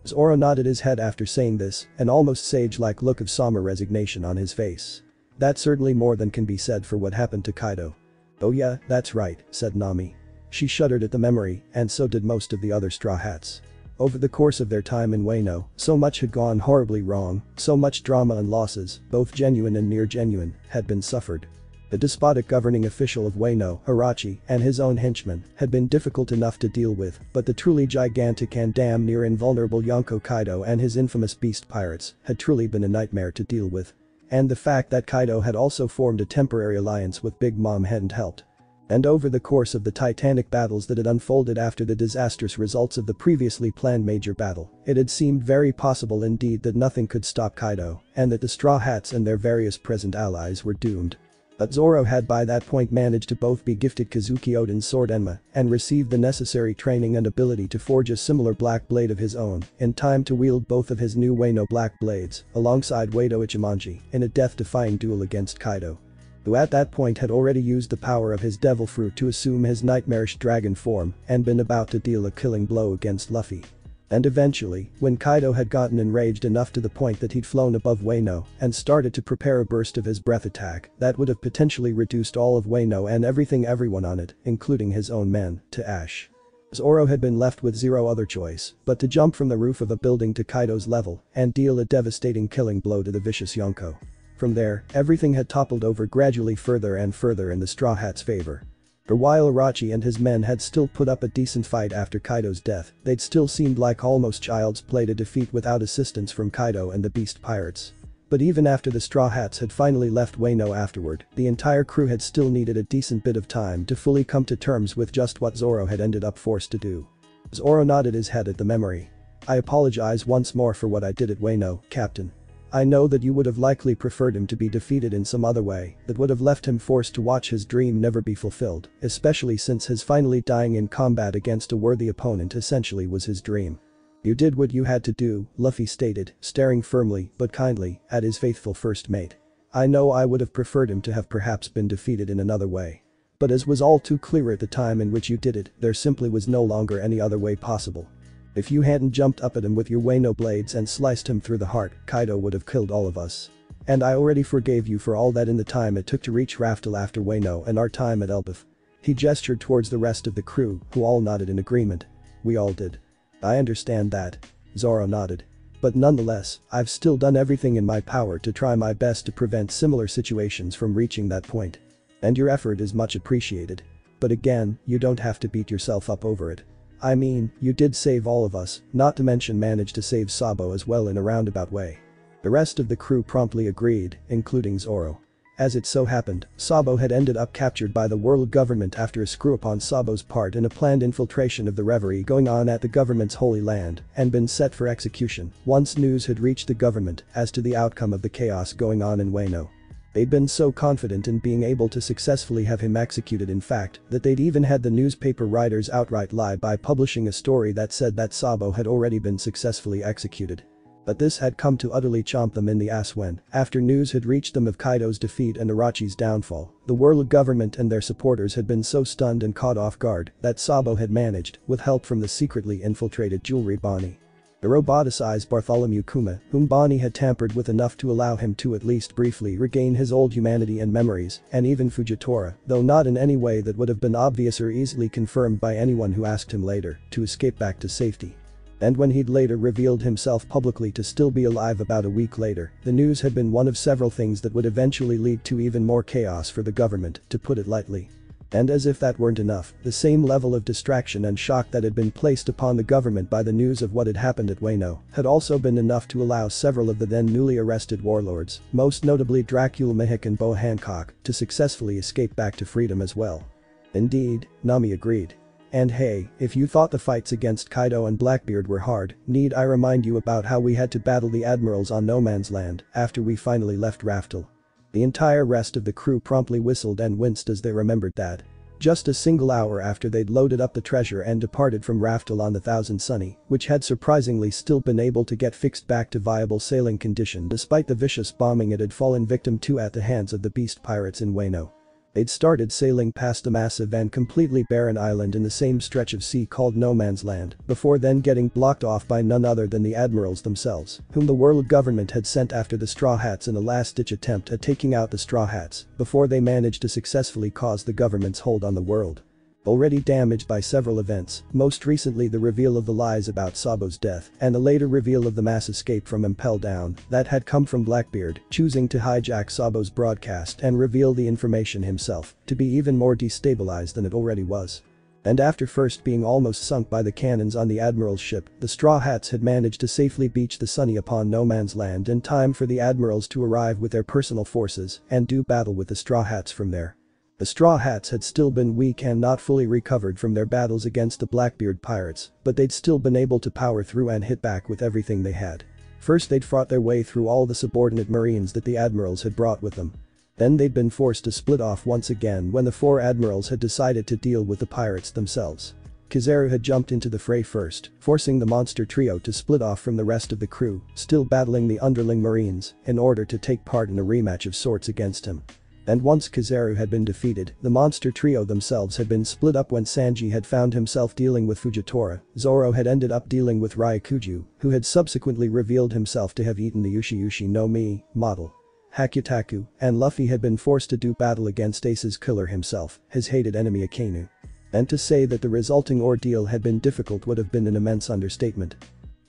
Zoro nodded his head after saying this, an almost sage-like look of somber resignation on his face. "That's certainly more than can be said for what happened to Kaido." "Oh yeah, that's right," said Nami. She shuddered at the memory, and so did most of the other Straw Hats. Over the course of their time in Wano, so much had gone horribly wrong, so much drama and losses, both genuine and near genuine, had been suffered. The despotic governing official of Wano, Hirachi, and his own henchmen had been difficult enough to deal with, but the truly gigantic and damn near invulnerable Yonko Kaido and his infamous beast pirates had truly been a nightmare to deal with. And the fact that Kaido had also formed a temporary alliance with Big Mom hadn't helped. And over the course of the titanic battles that had unfolded after the disastrous results of the previously planned major battle, it had seemed very possible indeed that nothing could stop Kaido, and that the Straw Hats and their various present allies were doomed. But Zoro had by that point managed to both be gifted Kazuki Oden's sword Enma and receive the necessary training and ability to forge a similar black blade of his own in time to wield both of his new Wano black blades alongside Wado Ichimonji in a death-defying duel against Kaido, who at that point had already used the power of his devil fruit to assume his nightmarish dragon form and been about to deal a killing blow against Luffy. And eventually, when Kaido had gotten enraged enough to the point that he'd flown above Wano and started to prepare a burst of his breath attack that would have potentially reduced all of Wano and everyone on it, including his own men, to ash. Zoro had been left with zero other choice but to jump from the roof of a building to Kaido's level and deal a devastating killing blow to the vicious Yonko. From there, everything had toppled over gradually further and further in the Straw Hats' favor. For while Irachi and his men had still put up a decent fight after Kaido's death, they'd still seemed like almost child's play to defeat without assistance from Kaido and the Beast Pirates. But even after the Straw Hats had finally left Wano afterward, the entire crew had still needed a decent bit of time to fully come to terms with just what Zoro had ended up forced to do. Zoro nodded his head at the memory. I apologize once more for what I did at Wano, Captain. I know that you would have likely preferred him to be defeated in some other way that would have left him forced to watch his dream never be fulfilled, especially since his finally dying in combat against a worthy opponent essentially was his dream. You did what you had to do, Luffy stated, staring firmly but kindly at his faithful first mate. I know I would have preferred him to have perhaps been defeated in another way. But as was all too clear at the time in which you did it, there simply was no longer any other way possible. If you hadn't jumped up at him with your Wano blades and sliced him through the heart, Kaido would have killed all of us. And I already forgave you for all that in the time it took to reach Raftel after Wano and our time at Elbaf. He gestured towards the rest of the crew, who all nodded in agreement. We all did. I understand that. Zoro nodded. But nonetheless, I've still done everything in my power to try my best to prevent similar situations from reaching that point. And your effort is much appreciated. But again, you don't have to beat yourself up over it. I mean, you did save all of us, not to mention manage to save Sabo as well in a roundabout way. The rest of the crew promptly agreed, including Zoro. As it so happened, Sabo had ended up captured by the world government after a screw up on Sabo's part in a planned infiltration of the reverie going on at the government's holy land and been set for execution once news had reached the government as to the outcome of the chaos going on in Wano. They'd been so confident in being able to successfully have him executed in fact that they'd even had the newspaper writers outright lie by publishing a story that said that Sabo had already been successfully executed. But this had come to utterly chomp them in the ass when, after news had reached them of Kaido's defeat and Orochi's downfall, the world government and their supporters had been so stunned and caught off guard that Sabo had managed, with help from the secretly infiltrated jewelry Bonnie, the roboticized Bartholomew Kuma, whom Bonnie had tampered with enough to allow him to at least briefly regain his old humanity and memories, and even Fujitora, though not in any way that would have been obvious or easily confirmed by anyone who asked him later, to escape back to safety. And when he'd later revealed himself publicly to still be alive about a week later, the news had been one of several things that would eventually lead to even more chaos for the government, to put it lightly. And as if that weren't enough, the same level of distraction and shock that had been placed upon the government by the news of what had happened at Wano had also been enough to allow several of the then newly arrested warlords, most notably Dracula Mihawk and Boa Hancock, to successfully escape back to freedom as well. Indeed, Nami agreed. And hey, if you thought the fights against Kaido and Blackbeard were hard, need I remind you about how we had to battle the Admirals on No Man's Land after we finally left Raftel? The entire rest of the crew promptly whistled and winced as they remembered that. Just a single hour after they'd loaded up the treasure and departed from Raftel on the Thousand Sunny, which had surprisingly still been able to get fixed back to viable sailing condition despite the vicious bombing it had fallen victim to at the hands of the beast pirates in Wano. They'd started sailing past a massive and completely barren island in the same stretch of sea called No Man's Land, before then getting blocked off by none other than the Admirals themselves, whom the world government had sent after the Straw Hats in a last-ditch attempt at taking out the Straw Hats, before they managed to successfully cause the government's hold on the world. Already damaged by several events, most recently the reveal of the lies about Sabo's death and the later reveal of the mass escape from Impel Down that had come from Blackbeard choosing to hijack Sabo's broadcast and reveal the information himself to be even more destabilized than it already was. And after first being almost sunk by the cannons on the Admiral's ship, the Straw Hats had managed to safely beach the Sunny upon No Man's Land in time for the Admirals to arrive with their personal forces and do battle with the Straw Hats from there. The Straw Hats had still been weak and not fully recovered from their battles against the Blackbeard pirates, but they'd still been able to power through and hit back with everything they had. First they'd fought their way through all the subordinate marines that the Admirals had brought with them. Then they'd been forced to split off once again when the four Admirals had decided to deal with the pirates themselves. Kizaru had jumped into the fray first, forcing the monster trio to split off from the rest of the crew, still battling the underling marines, in order to take part in a rematch of sorts against him. And once Kizaru had been defeated, the monster trio themselves had been split up when Sanji had found himself dealing with Fujitora, Zoro had ended up dealing with Ryakuju, who had subsequently revealed himself to have eaten the Yushi no Mi model. Hakutaku, and Luffy had been forced to do battle against Ace's killer himself, his hated enemy Akainu. And to say that the resulting ordeal had been difficult would have been an immense understatement.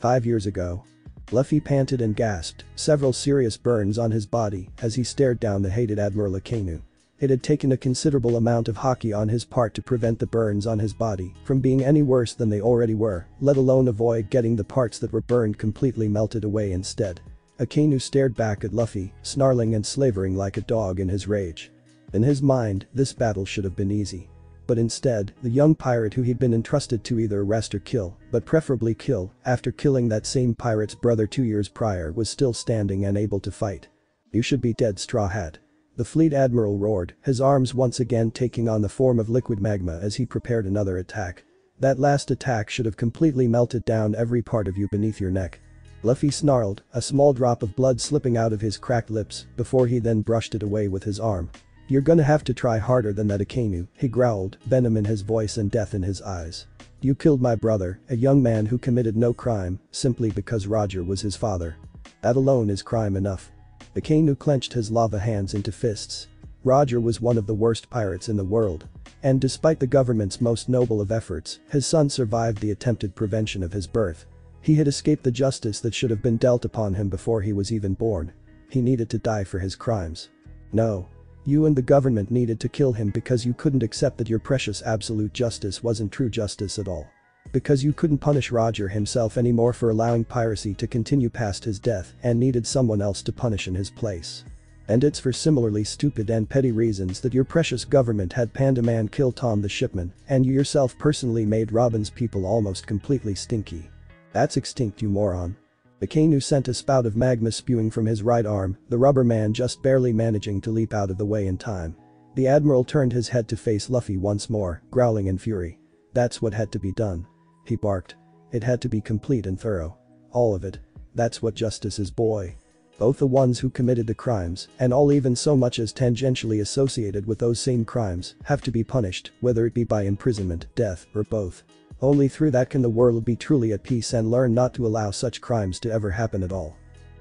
5 years ago. Luffy panted and gasped, several serious burns on his body as he stared down the hated Admiral Akainu. It had taken a considerable amount of haki on his part to prevent the burns on his body from being any worse than they already were, let alone avoid getting the parts that were burned completely melted away instead. Akainu stared back at Luffy, snarling and slavering like a dog in his rage. In his mind, this battle should have been easy. But instead, the young pirate who he'd been entrusted to either arrest or kill, but preferably kill, after killing that same pirate's brother 2 years prior was still standing and able to fight. "You should be dead, Straw Hat." The fleet admiral roared, his arms once again taking on the form of liquid magma as he prepared another attack. "That last attack should have completely melted down every part of you beneath your neck." Luffy snarled, a small drop of blood slipping out of his cracked lips before he then brushed it away with his arm. "You're gonna have to try harder than that, Akainu," he growled, venom in his voice and death in his eyes. "You killed my brother, a young man who committed no crime, simply because Roger was his father. That alone is crime enough." Akainu clenched his lava hands into fists. Roger was one of the worst pirates in the world. And despite the government's most noble of efforts, his son survived the attempted prevention of his birth. He had escaped the justice that should have been dealt upon him before he was even born. He needed to die for his crimes. No. You and the government needed to kill him because you couldn't accept that your precious absolute justice wasn't true justice at all. Because you couldn't punish Roger himself anymore for allowing piracy to continue past his death and needed someone else to punish in his place. And it's for similarly stupid and petty reasons that your precious government had Panda Man kill Tom the shipman, and you yourself personally made Robin's people almost completely stinky. That's extinct, you moron. Akainu sent a spout of magma spewing from his right arm, the rubber man just barely managing to leap out of the way in time. The admiral turned his head to face Luffy once more, growling in fury. "That's what had to be done," he barked. "It had to be complete and thorough. All of it. That's what justice is, boy. Both the ones who committed the crimes, and all even so much as tangentially associated with those same crimes, have to be punished, whether it be by imprisonment, death, or both. Only through that can the world be truly at peace and learn not to allow such crimes to ever happen at all."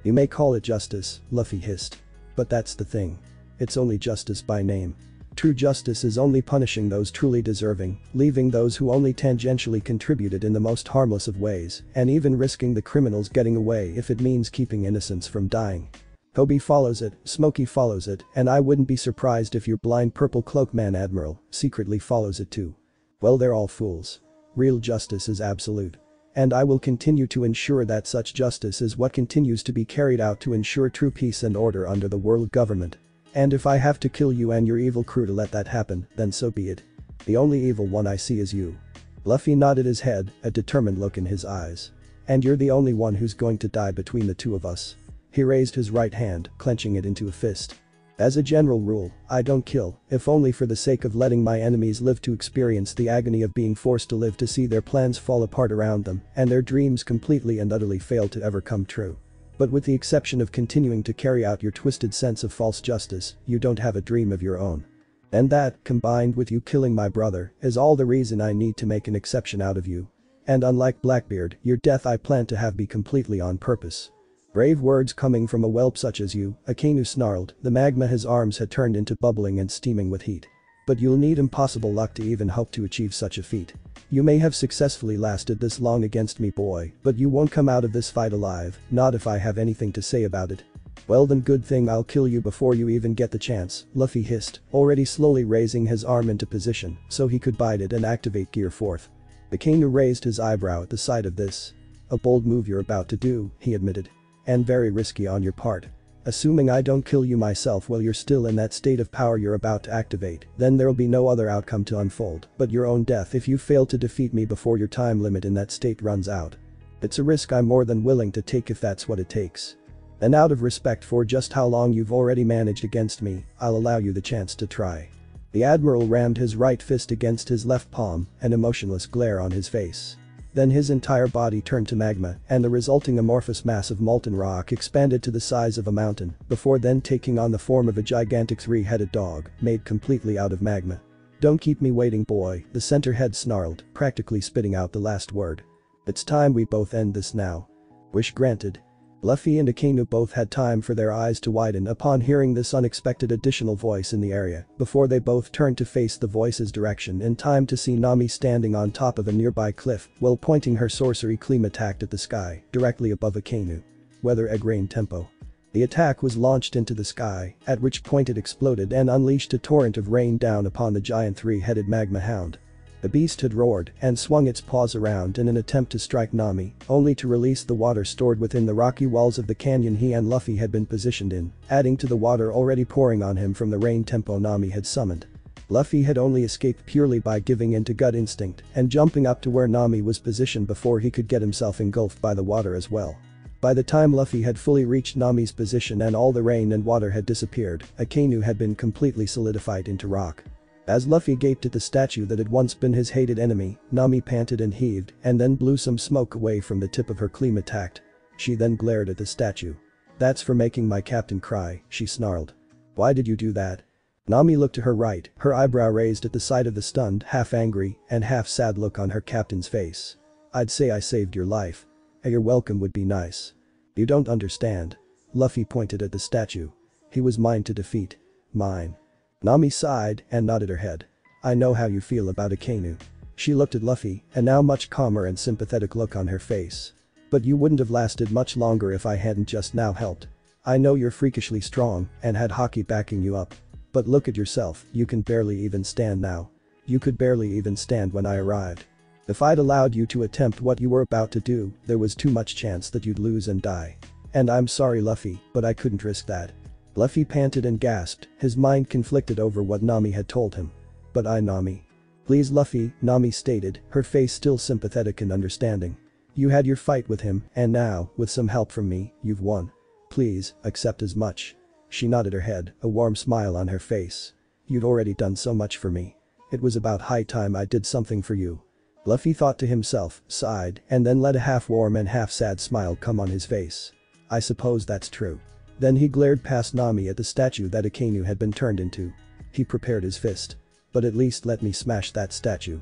"You may call it justice," Luffy hissed. "But that's the thing. It's only justice by name. True justice is only punishing those truly deserving, leaving those who only tangentially contributed in the most harmless of ways, and even risking the criminals getting away if it means keeping innocents from dying. Kobe follows it, Smokey follows it, and I wouldn't be surprised if your blind purple cloak man admiral secretly follows it too. Well, they're all fools. Real justice is absolute. And I will continue to ensure that such justice is what continues to be carried out to ensure true peace and order under the world government. And if I have to kill you and your evil crew to let that happen, then so be it. The only evil one I see is you." Luffy nodded his head, a determined look in his eyes. "And you're the only one who's going to die between the two of us." He raised his right hand, clenching it into a fist. "As a general rule, I don't kill, if only for the sake of letting my enemies live to experience the agony of being forced to live to see their plans fall apart around them and their dreams completely and utterly fail to ever come true. But with the exception of continuing to carry out your twisted sense of false justice, you don't have a dream of your own. And that, combined with you killing my brother, is all the reason I need to make an exception out of you. And unlike Blackbeard, your death I plan to have be completely on purpose." "Brave words coming from a whelp such as you," Akainu snarled, the magma his arms had turned into bubbling and steaming with heat. "But you'll need impossible luck to even hope to achieve such a feat. You may have successfully lasted this long against me, boy, but you won't come out of this fight alive, not if I have anything to say about it." "Well then, good thing I'll kill you before you even get the chance," Luffy hissed, already slowly raising his arm into position so he could bite it and activate Gear 4th. Akainu raised his eyebrow at the sight of this. "A bold move you're about to do," he admitted. "And very risky on your part. Assuming I don't kill you myself while you're still in that state of power you're about to activate, then there'll be no other outcome to unfold but your own death if you fail to defeat me before your time limit in that state runs out. It's a risk I'm more than willing to take if that's what it takes. And out of respect for just how long you've already managed against me, I'll allow you the chance to try." The admiral rammed his right fist against his left palm, an emotionless glare on his face. Then his entire body turned to magma and the resulting amorphous mass of molten rock expanded to the size of a mountain before then taking on the form of a gigantic three-headed dog made completely out of magma. "Don't keep me waiting, boy," the center head snarled, practically spitting out the last word. "It's time we both end this now." Wish granted. Luffy and Akainu both had time for their eyes to widen upon hearing this unexpected additional voice in the area before they both turned to face the voice's direction in time to see Nami standing on top of a nearby cliff while pointing her sorcery cleam attack at the sky directly above Akainu. Weather egg rain tempo. The attack was launched into the sky, at which point it exploded and unleashed a torrent of rain down upon the giant three-headed magma hound. The beast had roared and swung its paws around in an attempt to strike Nami, only to release the water stored within the rocky walls of the canyon he and Luffy had been positioned in, adding to the water already pouring on him from the rain tempo Nami had summoned. Luffy had only escaped purely by giving in to gut instinct and jumping up to where Nami was positioned before he could get himself engulfed by the water as well. By the time Luffy had fully reached Nami's position and all the rain and water had disappeared, Akainu had been completely solidified into rock. As Luffy gaped at the statue that had once been his hated enemy, Nami panted and heaved and then blew some smoke away from the tip of her claim attacked. She then glared at the statue. "That's for making my captain cry," she snarled. "Why did you do that?" Nami looked to her right, her eyebrow raised at the sight of the stunned, half-angry and half-sad look on her captain's face. "I'd say I saved your life. Your welcome would be nice." "You don't understand." Luffy pointed at the statue. "He was mine to defeat. Mine." Nami sighed and nodded her head. "I know how you feel about Akainu." She looked at Luffy, a now much calmer and sympathetic look on her face. "But you wouldn't have lasted much longer if I hadn't just now helped. I know you're freakishly strong and had Haki backing you up. But look at yourself, you can barely even stand now. You could barely even stand when I arrived. If I'd allowed you to attempt what you were about to do, there was too much chance that you'd lose and die. And I'm sorry Luffy, but I couldn't risk that." Luffy panted and gasped, his mind conflicted over what Nami had told him. "But Nami." "Please Luffy," Nami stated, her face still sympathetic and understanding. "You had your fight with him, and now, with some help from me, you've won. Please, accept as much." She nodded her head, a warm smile on her face. "You'd already done so much for me. It was about high time I did something for you." Luffy thought to himself, sighed, and then let a half-warm and half-sad smile come on his face. "I suppose that's true." Then he glared past Nami at the statue that Akainu had been turned into. He prepared his fist. "But at least let me smash that statue."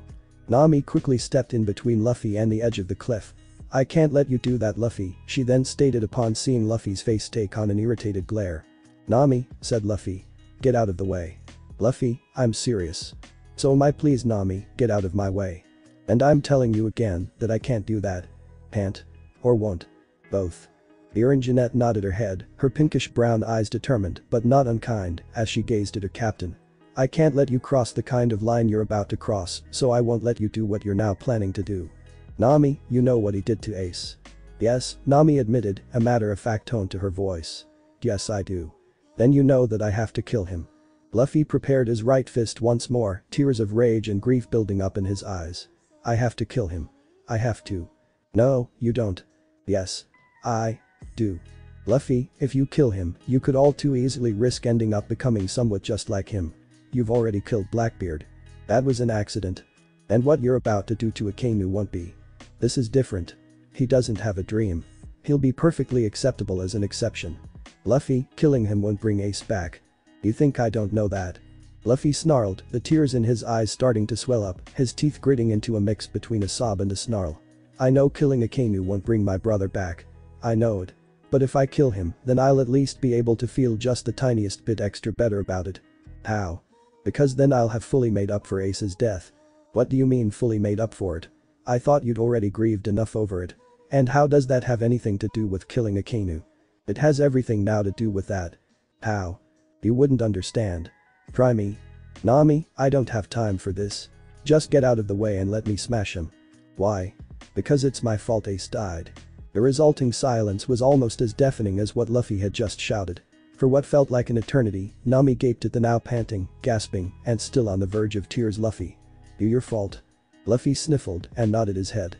Nami quickly stepped in between Luffy and the edge of the cliff. "I can't let you do that Luffy," she then stated upon seeing Luffy's face take on an irritated glare. "Nami," said Luffy. "Get out of the way." "Luffy, I'm serious." "So am I, please Nami, get out of my way." "And I'm telling you again that I can't do that." "Can't? Or won't?" "Both." The Jeanette nodded her head, her pinkish brown eyes determined but not unkind as she gazed at her captain. "I can't let you cross the kind of line you're about to cross, so I won't let you do what you're now planning to do." "Nami, you know what he did to Ace." "Yes," Nami admitted, a matter-of-fact tone to her voice. "Yes I do." "Then you know that I have to kill him." Luffy prepared his right fist once more, tears of rage and grief building up in his eyes. "I have to kill him. I have to." "No, you don't." "Yes. I do." "Luffy, if you kill him, you could all too easily risk ending up becoming somewhat just like him. You've already killed Blackbeard. That was an accident. And what you're about to do to Akainu won't be. This is different. He doesn't have a dream. He'll be perfectly acceptable as an exception. Luffy, killing him won't bring Ace back. You think I don't know that?" Luffy snarled, the tears in his eyes starting to swell up, his teeth gritting into a mix between a sob and a snarl. "I know killing Akainu won't bring my brother back. I know it. But if I kill him, then I'll at least be able to feel just the tiniest bit extra better about it." "How?" "Because then I'll have fully made up for Ace's death." "What do you mean fully made up for it? I thought you'd already grieved enough over it. And how does that have anything to do with killing Akainu?" "It has everything now to do with that." "How?" "You wouldn't understand. Try me." "Nami, I don't have time for this. Just get out of the way and let me smash him." "Why?" "Because it's my fault Ace died." The resulting silence was almost as deafening as what Luffy had just shouted. For what felt like an eternity, Nami gaped at the now panting, gasping, and still on the verge of tears Luffy. "Your fault." Luffy sniffled and nodded his head.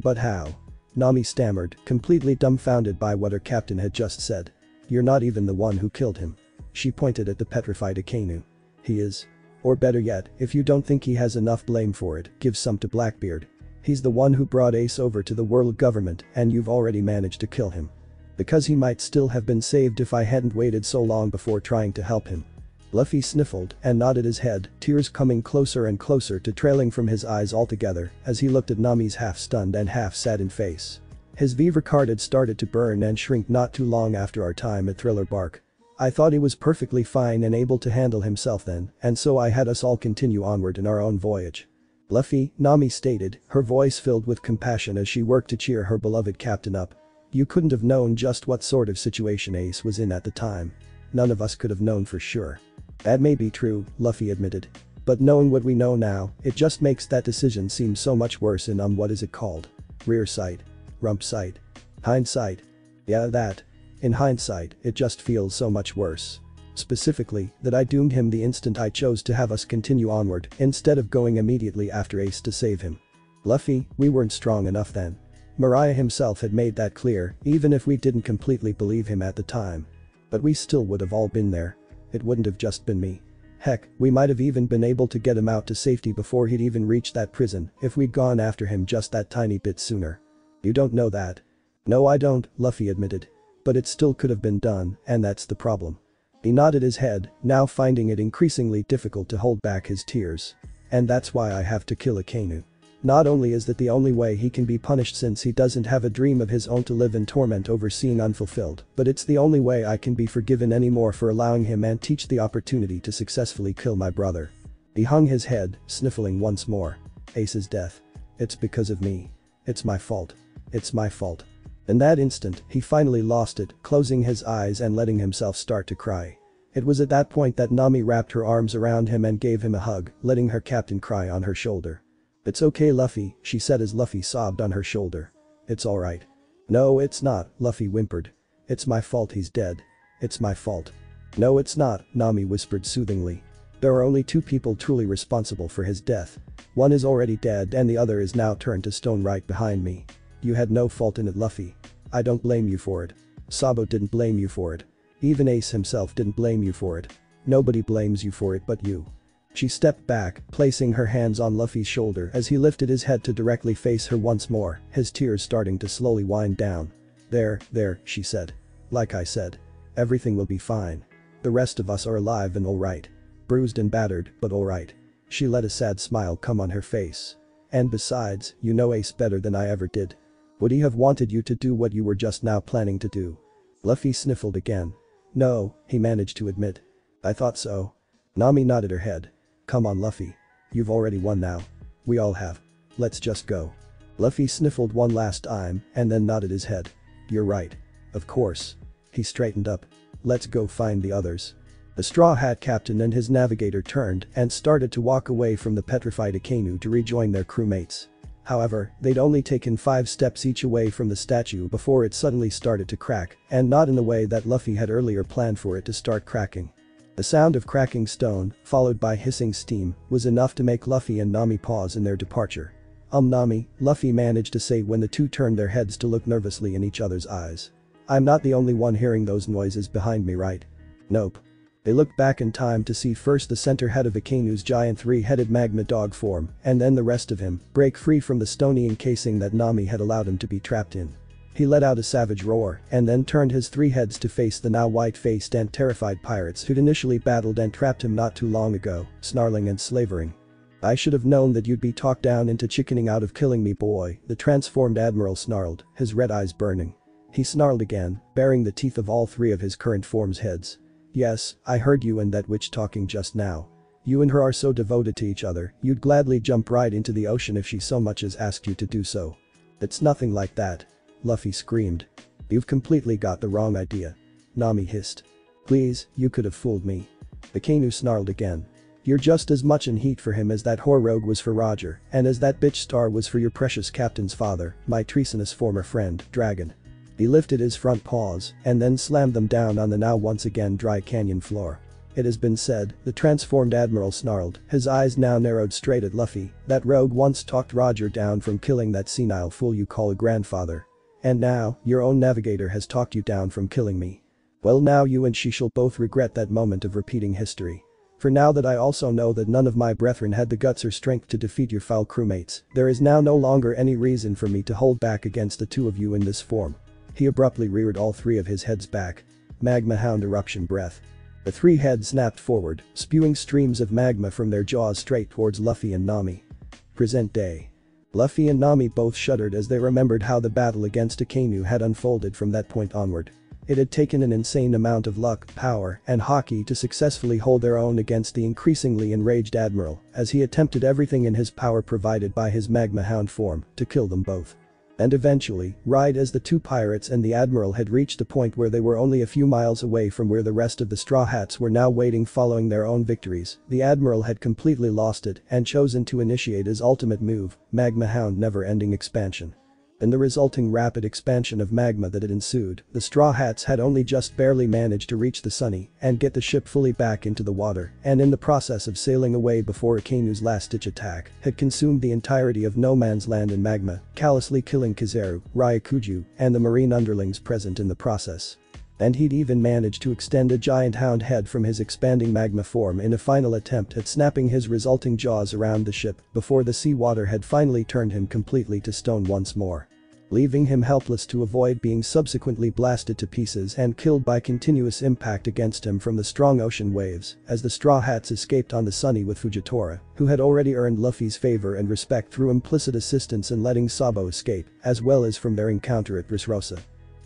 But how?" Nami stammered, completely dumbfounded by what her captain had just said. "You're not even the one who killed him." She pointed at the petrified Akainu. "He is. Or better yet, if you don't think he has enough blame for it, give some to Blackbeard. He's the one who brought Ace over to the world government and you've already managed to kill him. Because he might still have been saved if I hadn't waited so long before trying to help him." Luffy sniffled and nodded his head, tears coming closer and closer to trailing from his eyes altogether as he looked at Nami's half-stunned and half-saddened face. His Viva card had started to burn and shrink not too long after our time at Thriller Bark. "I thought he was perfectly fine and able to handle himself then, and so I had us all continue onward in our own voyage." "Luffy," Nami stated, her voice filled with compassion as she worked to cheer her beloved captain up. "You couldn't have known just what sort of situation Ace was in at the time. None of us could have known for sure." "That may be true," Luffy admitted. "But knowing what we know now, it just makes that decision seem so much worse in what is it called? Rear sight? Rump sight? Hindsight? Yeah that. In hindsight, it just feels so much worse. Specifically, that I doomed him the instant I chose to have us continue onward instead of going immediately after Ace to save him. Luffy, we weren't strong enough then. Mariah himself had made that clear, even if we didn't completely believe him at the time. But we still would have all been there. It wouldn't have just been me. Heck, we might have even been able to get him out to safety before he'd even reached that prison if we'd gone after him just that tiny bit sooner. You don't know that. No, I don't, Luffy admitted. But it still could have been done, and that's the problem. He nodded his head, now finding it increasingly difficult to hold back his tears. And that's why I have to kill Akainu. Not only is that the only way he can be punished since he doesn't have a dream of his own to live in torment over seeing unfulfilled, but it's the only way I can be forgiven anymore for allowing him and teach the opportunity to successfully kill my brother. He hung his head, sniffling once more. Ace's death. It's because of me. It's my fault. It's my fault. In that instant, he finally lost it, closing his eyes and letting himself start to cry. It was at that point that Nami wrapped her arms around him and gave him a hug, letting her captain cry on her shoulder. "It's okay, Luffy," she said as Luffy sobbed on her shoulder. "It's alright." "No, it's not," Luffy whimpered. "It's my fault he's dead. It's my fault." "No, it's not," Nami whispered soothingly. "There are only two people truly responsible for his death. One is already dead and the other is now turned to stone right behind me. You had no fault in it, Luffy. I don't blame you for it. Sabo didn't blame you for it. Even Ace himself didn't blame you for it. Nobody blames you for it but you." She stepped back, placing her hands on Luffy's shoulder as he lifted his head to directly face her once more, his tears starting to slowly wind down. There, she said. "Like I said. Everything will be fine. The rest of us are alive and alright. Bruised and battered, but alright." She let a sad smile come on her face. "And besides, you know Ace better than I ever did. Would he have wanted you to do what you were just now planning to do?" Luffy sniffled again. "No," he managed to admit. "I thought so." Nami nodded her head. "Come on, Luffy. You've already won now. We all have. Let's just go." Luffy sniffled one last time and then nodded his head. "You're right. Of course." He straightened up. "Let's go find the others." The Straw Hat Captain and his navigator turned and started to walk away from the petrified Akainu to rejoin their crewmates. However, they'd only taken 5 steps each away from the statue before it suddenly started to crack, and not in the way that Luffy had earlier planned for it to start cracking. The sound of cracking stone, followed by hissing steam, was enough to make Luffy and Nami pause in their departure. Nami," Luffy managed to say when the two turned their heads to look nervously in each other's eyes. "I'm not the only one hearing those noises behind me, right?" "Nope." They looked back in time to see first the center head of Akainu's giant 3-headed magma dog form, and then the rest of him, break free from the stony encasing that Nami had allowed him to be trapped in. He let out a savage roar and then turned his 3 heads to face the now white-faced and terrified pirates who'd initially battled and trapped him not too long ago, snarling and slavering. "I should have known that you'd be talked down into chickening out of killing me, boy," the transformed admiral snarled, his red eyes burning. He snarled again, baring the teeth of all 3 of his current form's heads. "Yes, I heard you and that witch talking just now. You and her are so devoted to each other, you'd gladly jump right into the ocean if she so much as asked you to do so." "It's nothing like that," Luffy screamed. "You've completely got the wrong idea," Nami hissed. "Please, you could have fooled me." Akainu snarled again. "You're just as much in heat for him as that whore rogue was for Roger, and as that bitch Star was for your precious captain's father, my treasonous former friend, Dragon." He lifted his front paws and then slammed them down on the now once again dry canyon floor. "It has been said," the transformed admiral snarled, his eyes now narrowed straight at Luffy, "that rogue once talked Roger down from killing that senile fool you call a grandfather. And now, your own navigator has talked you down from killing me. Well, now you and she shall both regret that moment of repeating history. For now that I also know that none of my brethren had the guts or strength to defeat your foul crewmates, there is now no longer any reason for me to hold back against the 2 of you in this form." He abruptly reared all 3 of his heads back. Magma Hound eruption breath. The 3 heads snapped forward, spewing streams of magma from their jaws straight towards Luffy and Nami. Present day. Luffy and Nami both shuddered as they remembered how the battle against Akainu had unfolded from that point onward. It had taken an insane amount of luck, power, and hockey to successfully hold their own against the increasingly enraged Admiral as he attempted everything in his power provided by his Magma Hound form to kill them both. And eventually, right as the 2 pirates and the Admiral had reached a point where they were only a few miles away from where the rest of the Straw Hats were now waiting following their own victories, the Admiral had completely lost it and chosen to initiate his ultimate move, Magma Hound never-ending expansion. In the resulting rapid expansion of magma that had ensued, the Straw Hats had only just barely managed to reach the Sunny and get the ship fully back into the water, and in the process of sailing away before Akanu's last-ditch attack, had consumed the entirety of no man's land in magma, callously killing Kizaru, Ryakuju, and the marine underlings present in the process. And he'd even managed to extend a giant hound head from his expanding magma form in a final attempt at snapping his resulting jaws around the ship before the seawater had finally turned him completely to stone once more, leaving him helpless to avoid being subsequently blasted to pieces and killed by continuous impact against him from the strong ocean waves as the Straw Hats escaped on the Sunny with Fujitora, who had already earned Luffy's favor and respect through implicit assistance in letting Sabo escape, as well as from their encounter at Dressrosa,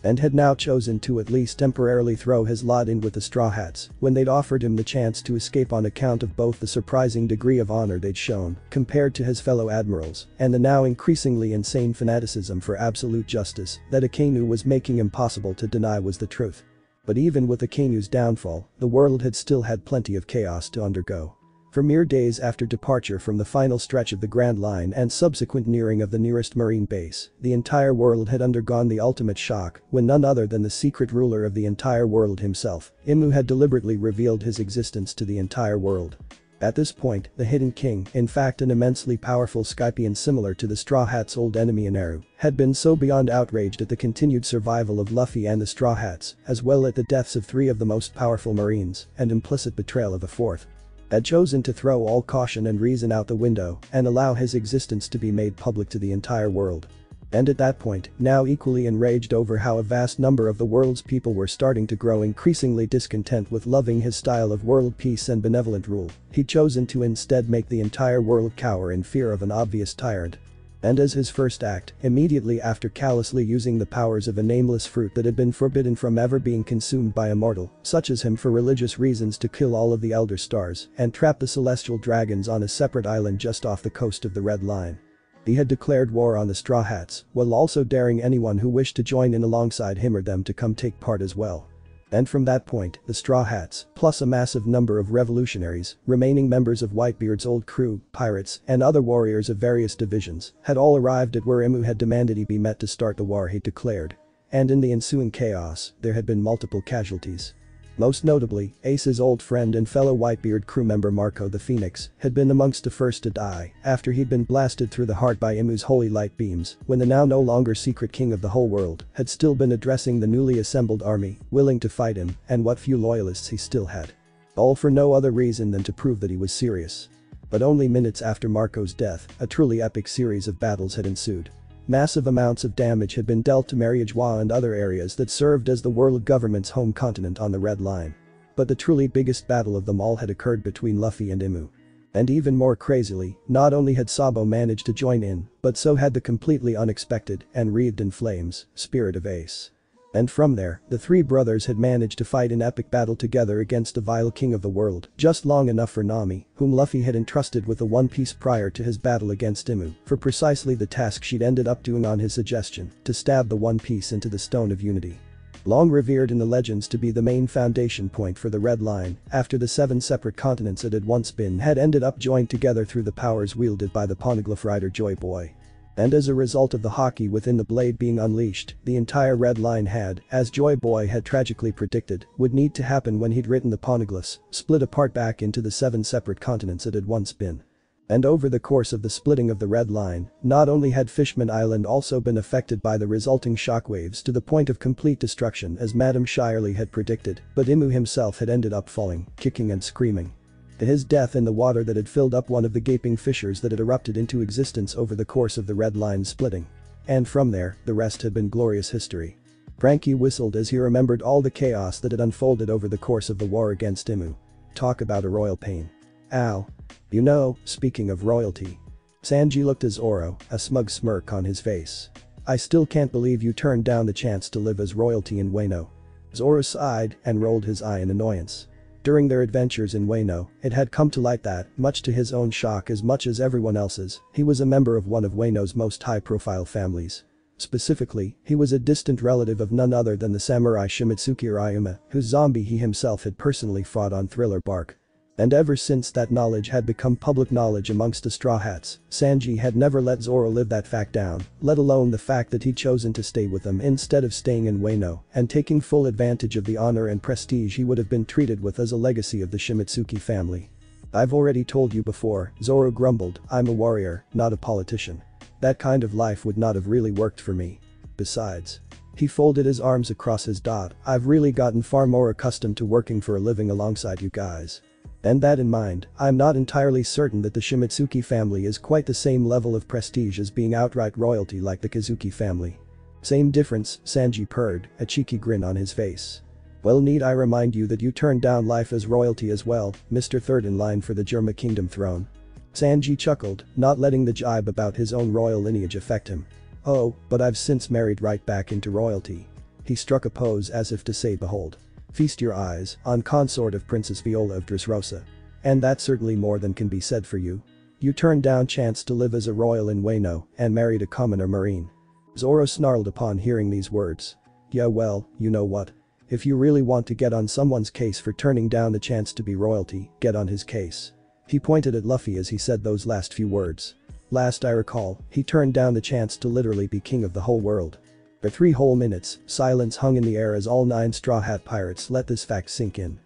and had now chosen to at least temporarily throw his lot in with the Straw Hats when they'd offered him the chance to escape on account of both the surprising degree of honor they'd shown compared to his fellow admirals and the now increasingly insane fanaticism for absolute justice that Akainu was making impossible to deny was the truth. But even with Akainu's downfall, the world had still had plenty of chaos to undergo. For mere days after departure from the final stretch of the Grand Line and subsequent nearing of the nearest marine base, the entire world had undergone the ultimate shock when none other than the secret ruler of the entire world himself, Imu, had deliberately revealed his existence to the entire world. At this point, the Hidden King, in fact an immensely powerful Skypian similar to the Straw Hats' old enemy Inaru, had been so beyond outraged at the continued survival of Luffy and the Straw Hats, as well as the deaths of 3 of the most powerful marines and implicit betrayal of a 4th, had chosen to throw all caution and reason out the window and allow his existence to be made public to the entire world. And at that point, now equally enraged over how a vast number of the world's people were starting to grow increasingly discontent with loving his style of world peace and benevolent rule, he'd chosen to instead make the entire world cower in fear of an obvious tyrant. And as his first act, immediately after callously using the powers of a nameless fruit that had been forbidden from ever being consumed by a mortal, such as him for religious reasons, to kill all of the Elder Stars and trap the celestial dragons on a separate island just off the coast of the Red Line, he had declared war on the Straw Hats, while also daring anyone who wished to join in alongside him or them to come take part as well. And from that point, the Straw Hats, plus a massive number of revolutionaries, remaining members of Whitebeard's old crew, pirates, and other warriors of various divisions, had all arrived at where Imu had demanded he be met to start the war he'd declared. And in the ensuing chaos, there had been multiple casualties. Most notably, Ace's old friend and fellow Whitebeard crew member Marco the Phoenix had been amongst the first to die after he'd been blasted through the heart by Imu's holy light beams when the now no longer secret king of the whole world had still been addressing the newly assembled army, willing to fight him and what few loyalists he still had. All for no other reason than to prove that he was serious. But only minutes after Marco's death, a truly epic series of battles had ensued. Massive amounts of damage had been dealt to Mariajois and other areas that served as the world government's home continent on the Red Line. But the truly biggest battle of them all had occurred between Luffy and Imu. And even more crazily, not only had Sabo managed to join in, but so had the completely unexpected and wreathed in flames spirit of Ace. And from there, the 3 brothers had managed to fight an epic battle together against the vile king of the world, just long enough for Nami, whom Luffy had entrusted with the One Piece prior to his battle against Imu, for precisely the task she'd ended up doing on his suggestion, to stab the One Piece into the Stone of Unity. Long revered in the legends to be the main foundation point for the Red Line, after the 7 separate continents it had once been had ended up joined together through the powers wielded by the Poneglyph Rider Joy Boy. And as a result of the hockey within the blade being unleashed, the entire Red Line had, as Joy Boy had tragically predicted, would need to happen when he'd written the poneglyphs, split apart back into the 7 separate continents it had once been. And over the course of the splitting of the Red Line, not only had Fishman Island also been affected by the resulting shockwaves to the point of complete destruction as Madame Shirley had predicted, but Imu himself had ended up falling, kicking and screaming. His death in the water that had filled up one of the gaping fissures that had erupted into existence over the course of the Red Line splitting. And from there, the rest had been glorious history. Frankie whistled as he remembered all the chaos that had unfolded over the course of the war against Imu. Talk about a royal pain. Ow. You know, speaking of royalty. Sanji looked at Zoro, a smug smirk on his face. I still can't believe you turned down the chance to live as royalty in Wano. Zoro sighed and rolled his eye in annoyance. During their adventures in Wano, it had come to light that, much to his own shock as much as everyone else's, he was a member of one of Wano's most high-profile families. Specifically, he was a distant relative of none other than the samurai Shimotsuki Ryuma, whose zombie he himself had personally fought on Thriller Bark. And ever since that knowledge had become public knowledge amongst the Straw Hats, Sanji had never let Zoro live that fact down, let alone the fact that he'd chosen to stay with them instead of staying in Wano and taking full advantage of the honor and prestige he would have been treated with as a legacy of the Shimotsuki family. "I've already told you before," Zoro grumbled, "I'm a warrior, not a politician. That kind of life would not have really worked for me. Besides," he folded his arms across his dot, "I've really gotten far more accustomed to working for a living alongside you guys. And that in mind, I'm not entirely certain that the Shimotsuki family is quite the same level of prestige as being outright royalty like the Kazuki family." "Same difference," Sanji purred, a cheeky grin on his face. "Well, need I remind you that you turned down life as royalty as well, Mr. Third in line for the Germa Kingdom throne?" Sanji chuckled, not letting the jibe about his own royal lineage affect him. "Oh, but I've since married right back into royalty." He struck a pose as if to say, "Behold. Feast your eyes on consort of Princess Viola of Dressrosa. And that's certainly more than can be said for you. You turned down chance to live as a royal in Wano and married a commoner marine." Zoro snarled upon hearing these words. "Yeah, well, you know what? If you really want to get on someone's case for turning down the chance to be royalty, get on his case." He pointed at Luffy as he said those last few words. "Last I recall, he turned down the chance to literally be king of the whole world." For 3 whole minutes, silence hung in the air as all 9 Straw Hat pirates let this fact sink in.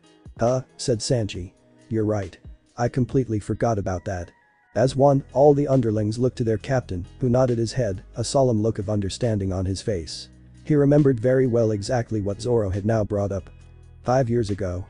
Said Sanji. "You're right. I completely forgot about that." As one, all the underlings looked to their captain, who nodded his head, a solemn look of understanding on his face. He remembered very well exactly what Zoro had now brought up. 5 years ago.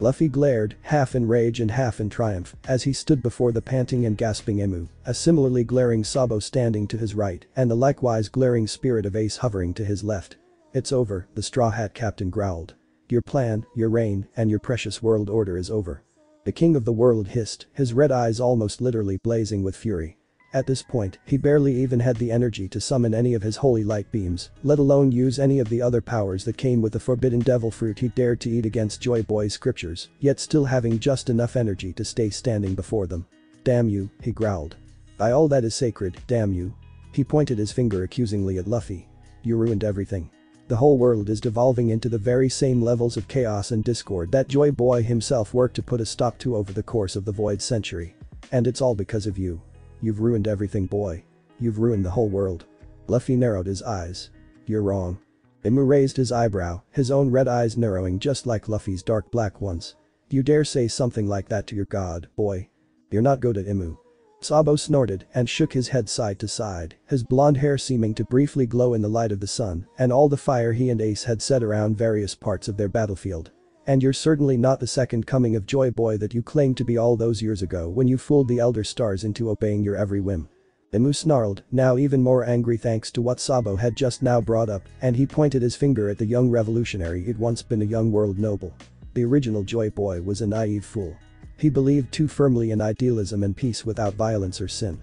Luffy glared, half in rage and half in triumph, as he stood before the panting and gasping Emu, a similarly glaring Sabo standing to his right and the likewise glaring spirit of Ace hovering to his left. "It's over," the Straw Hat captain growled. "Your plan, your reign, and your precious world order is over." The king of the world hissed, his red eyes almost literally blazing with fury. At this point, he barely even had the energy to summon any of his holy light beams, let alone use any of the other powers that came with the forbidden devil fruit he dared to eat against Joy Boy's scriptures, yet still having just enough energy to stay standing before them. "Damn you," he growled. "By all that is sacred, damn you." He pointed his finger accusingly at Luffy. "You ruined everything. The whole world is devolving into the very same levels of chaos and discord that Joy Boy himself worked to put a stop to over the course of the Void Century. And it's all because of you. You've ruined everything, boy. You've ruined the whole world." Luffy narrowed his eyes. "You're wrong." Imu raised his eyebrow, his own red eyes narrowing just like Luffy's dark black ones. "You dare say something like that to your god, boy? You're not good at Imu." Sabo snorted and shook his head side to side, his blonde hair seeming to briefly glow in the light of the sun and all the fire he and Ace had set around various parts of their battlefield. "And you're certainly not the second coming of Joy Boy that you claimed to be all those years ago when you fooled the Elder Stars into obeying your every whim." Imu snarled, now even more angry thanks to what Sabo had just now brought up, and he pointed his finger at the young revolutionary who'd once been a young world noble. The original Joy Boy was a naive fool. He believed too firmly in idealism and peace without violence or sin.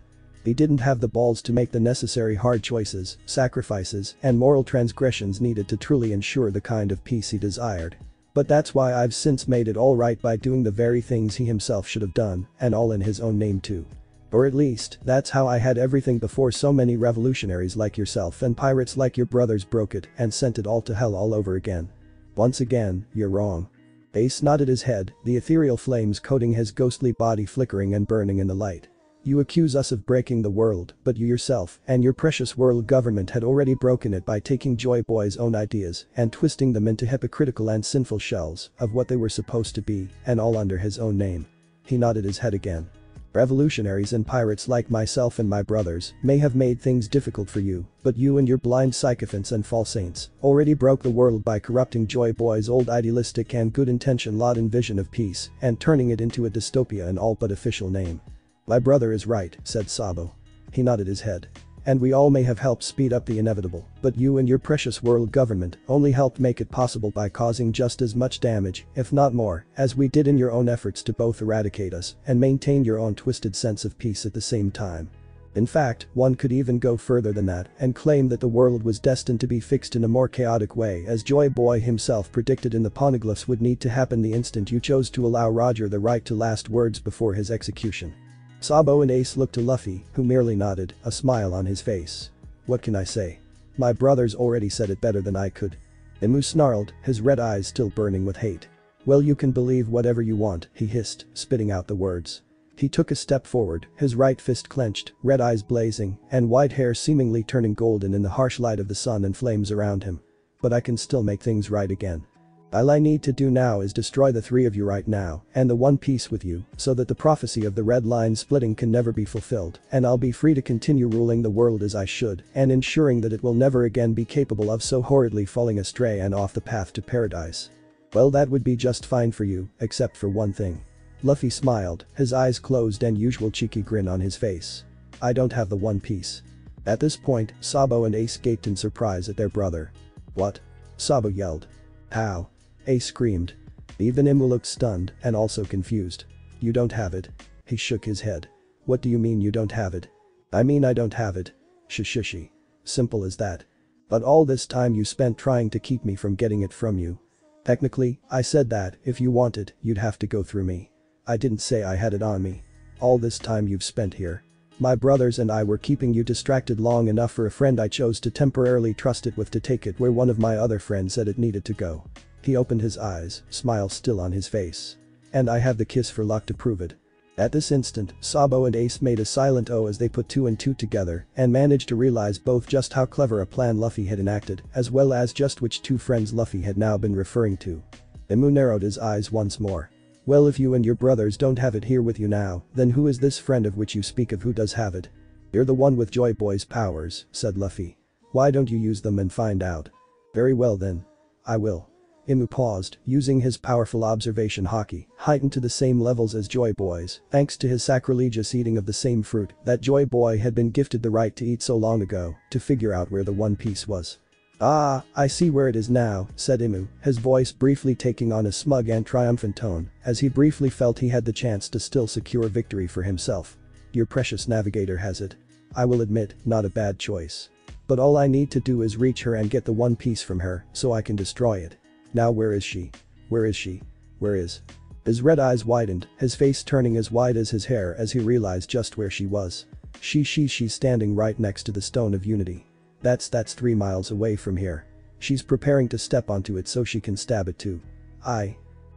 He didn't have the balls to make the necessary hard choices, sacrifices, and moral transgressions needed to truly ensure the kind of peace he desired. But that's why I've since made it all right by doing the very things he himself should have done, and all in his own name too. Or at least, that's how I had everything before so many revolutionaries like yourself and pirates like your brothers broke it and sent it all to hell all over again. Once again, you're wrong." Ace nodded his head, the ethereal flames coating his ghostly body flickering and burning in the light. "You accuse us of breaking the world, but you yourself and your precious world government had already broken it by taking Joy Boy's own ideas and twisting them into hypocritical and sinful shells of what they were supposed to be, and all under his own name." He nodded his head again. "Revolutionaries and pirates like myself and my brothers may have made things difficult for you, but you and your blind sycophants and false saints already broke the world by corrupting Joy Boy's old idealistic and good-intentioned laden vision of peace and turning it into a dystopia in all but official name." "My brother is right," said Sabo. He nodded his head. "And we all may have helped speed up the inevitable, but you and your precious world government only helped make it possible by causing just as much damage, if not more, as we did in your own efforts to both eradicate us and maintain your own twisted sense of peace at the same time. In fact, one could even go further than that and claim that the world was destined to be fixed in a more chaotic way, as Joy Boy himself predicted in the poneglyphs would need to happen the instant you chose to allow Roger the right to last words before his execution." Sabo and Ace looked to Luffy, who merely nodded, a smile on his face. "What can I say? My brothers already said it better than I could." Imu snarled, his red eyes still burning with hate. Well, you can believe whatever you want, he hissed, spitting out the words. He took a step forward, his right fist clenched, red eyes blazing, and white hair seemingly turning golden in the harsh light of the sun and flames around him. But I can still make things right again. All I need to do now is destroy the three of you right now, and the One Piece with you, so that the prophecy of the red line splitting can never be fulfilled, and I'll be free to continue ruling the world as I should, and ensuring that it will never again be capable of so horridly falling astray and off the path to paradise. Well, that would be just fine for you, except for one thing. Luffy smiled, his eyes closed and usual cheeky grin on his face. I don't have the One Piece. At this point, Sabo and Ace gaped in surprise at their brother. What? Sabo yelled. How? Ace screamed. Even Imu looked stunned and also confused. You don't have it. He shook his head. What do you mean you don't have it? I mean I don't have it. Shishishi. Simple as that. But all this time you spent trying to keep me from getting it from you. Technically, I said that if you want it, you'd have to go through me. I didn't say I had it on me. All this time you've spent here. My brothers and I were keeping you distracted long enough for a friend I chose to temporarily trust it with to take it where one of my other friends said it needed to go. He opened his eyes, smile still on his face. And I have the kiss for luck to prove it. At this instant, Sabo and Ace made a silent O as they put two and two together and managed to realize both just how clever a plan Luffy had enacted as well as just which two friends Luffy had now been referring to. Imu narrowed his eyes once more. Well, if you and your brothers don't have it here with you now, then who is this friend of which you speak of who does have it? You're the one with Joy Boy's powers, said Luffy. Why don't you use them and find out? Very well then. I will. Imu paused, using his powerful observation haki, heightened to the same levels as Joy Boy's, thanks to his sacrilegious eating of the same fruit that Joy Boy had been gifted the right to eat so long ago, to figure out where the One Piece was. Ah, I see where it is now, said Imu, his voice briefly taking on a smug and triumphant tone, as he briefly felt he had the chance to still secure victory for himself. Your precious navigator has it. I will admit, not a bad choice. But all I need to do is reach her and get the One Piece from her, so I can destroy it. Now where is she? Where is she? Where is? His red eyes widened, his face turning as white as his hair as he realized just where she was. She's standing right next to the Stone of Unity. That's 3 miles away from here. She's preparing to step onto it so she can stab it too.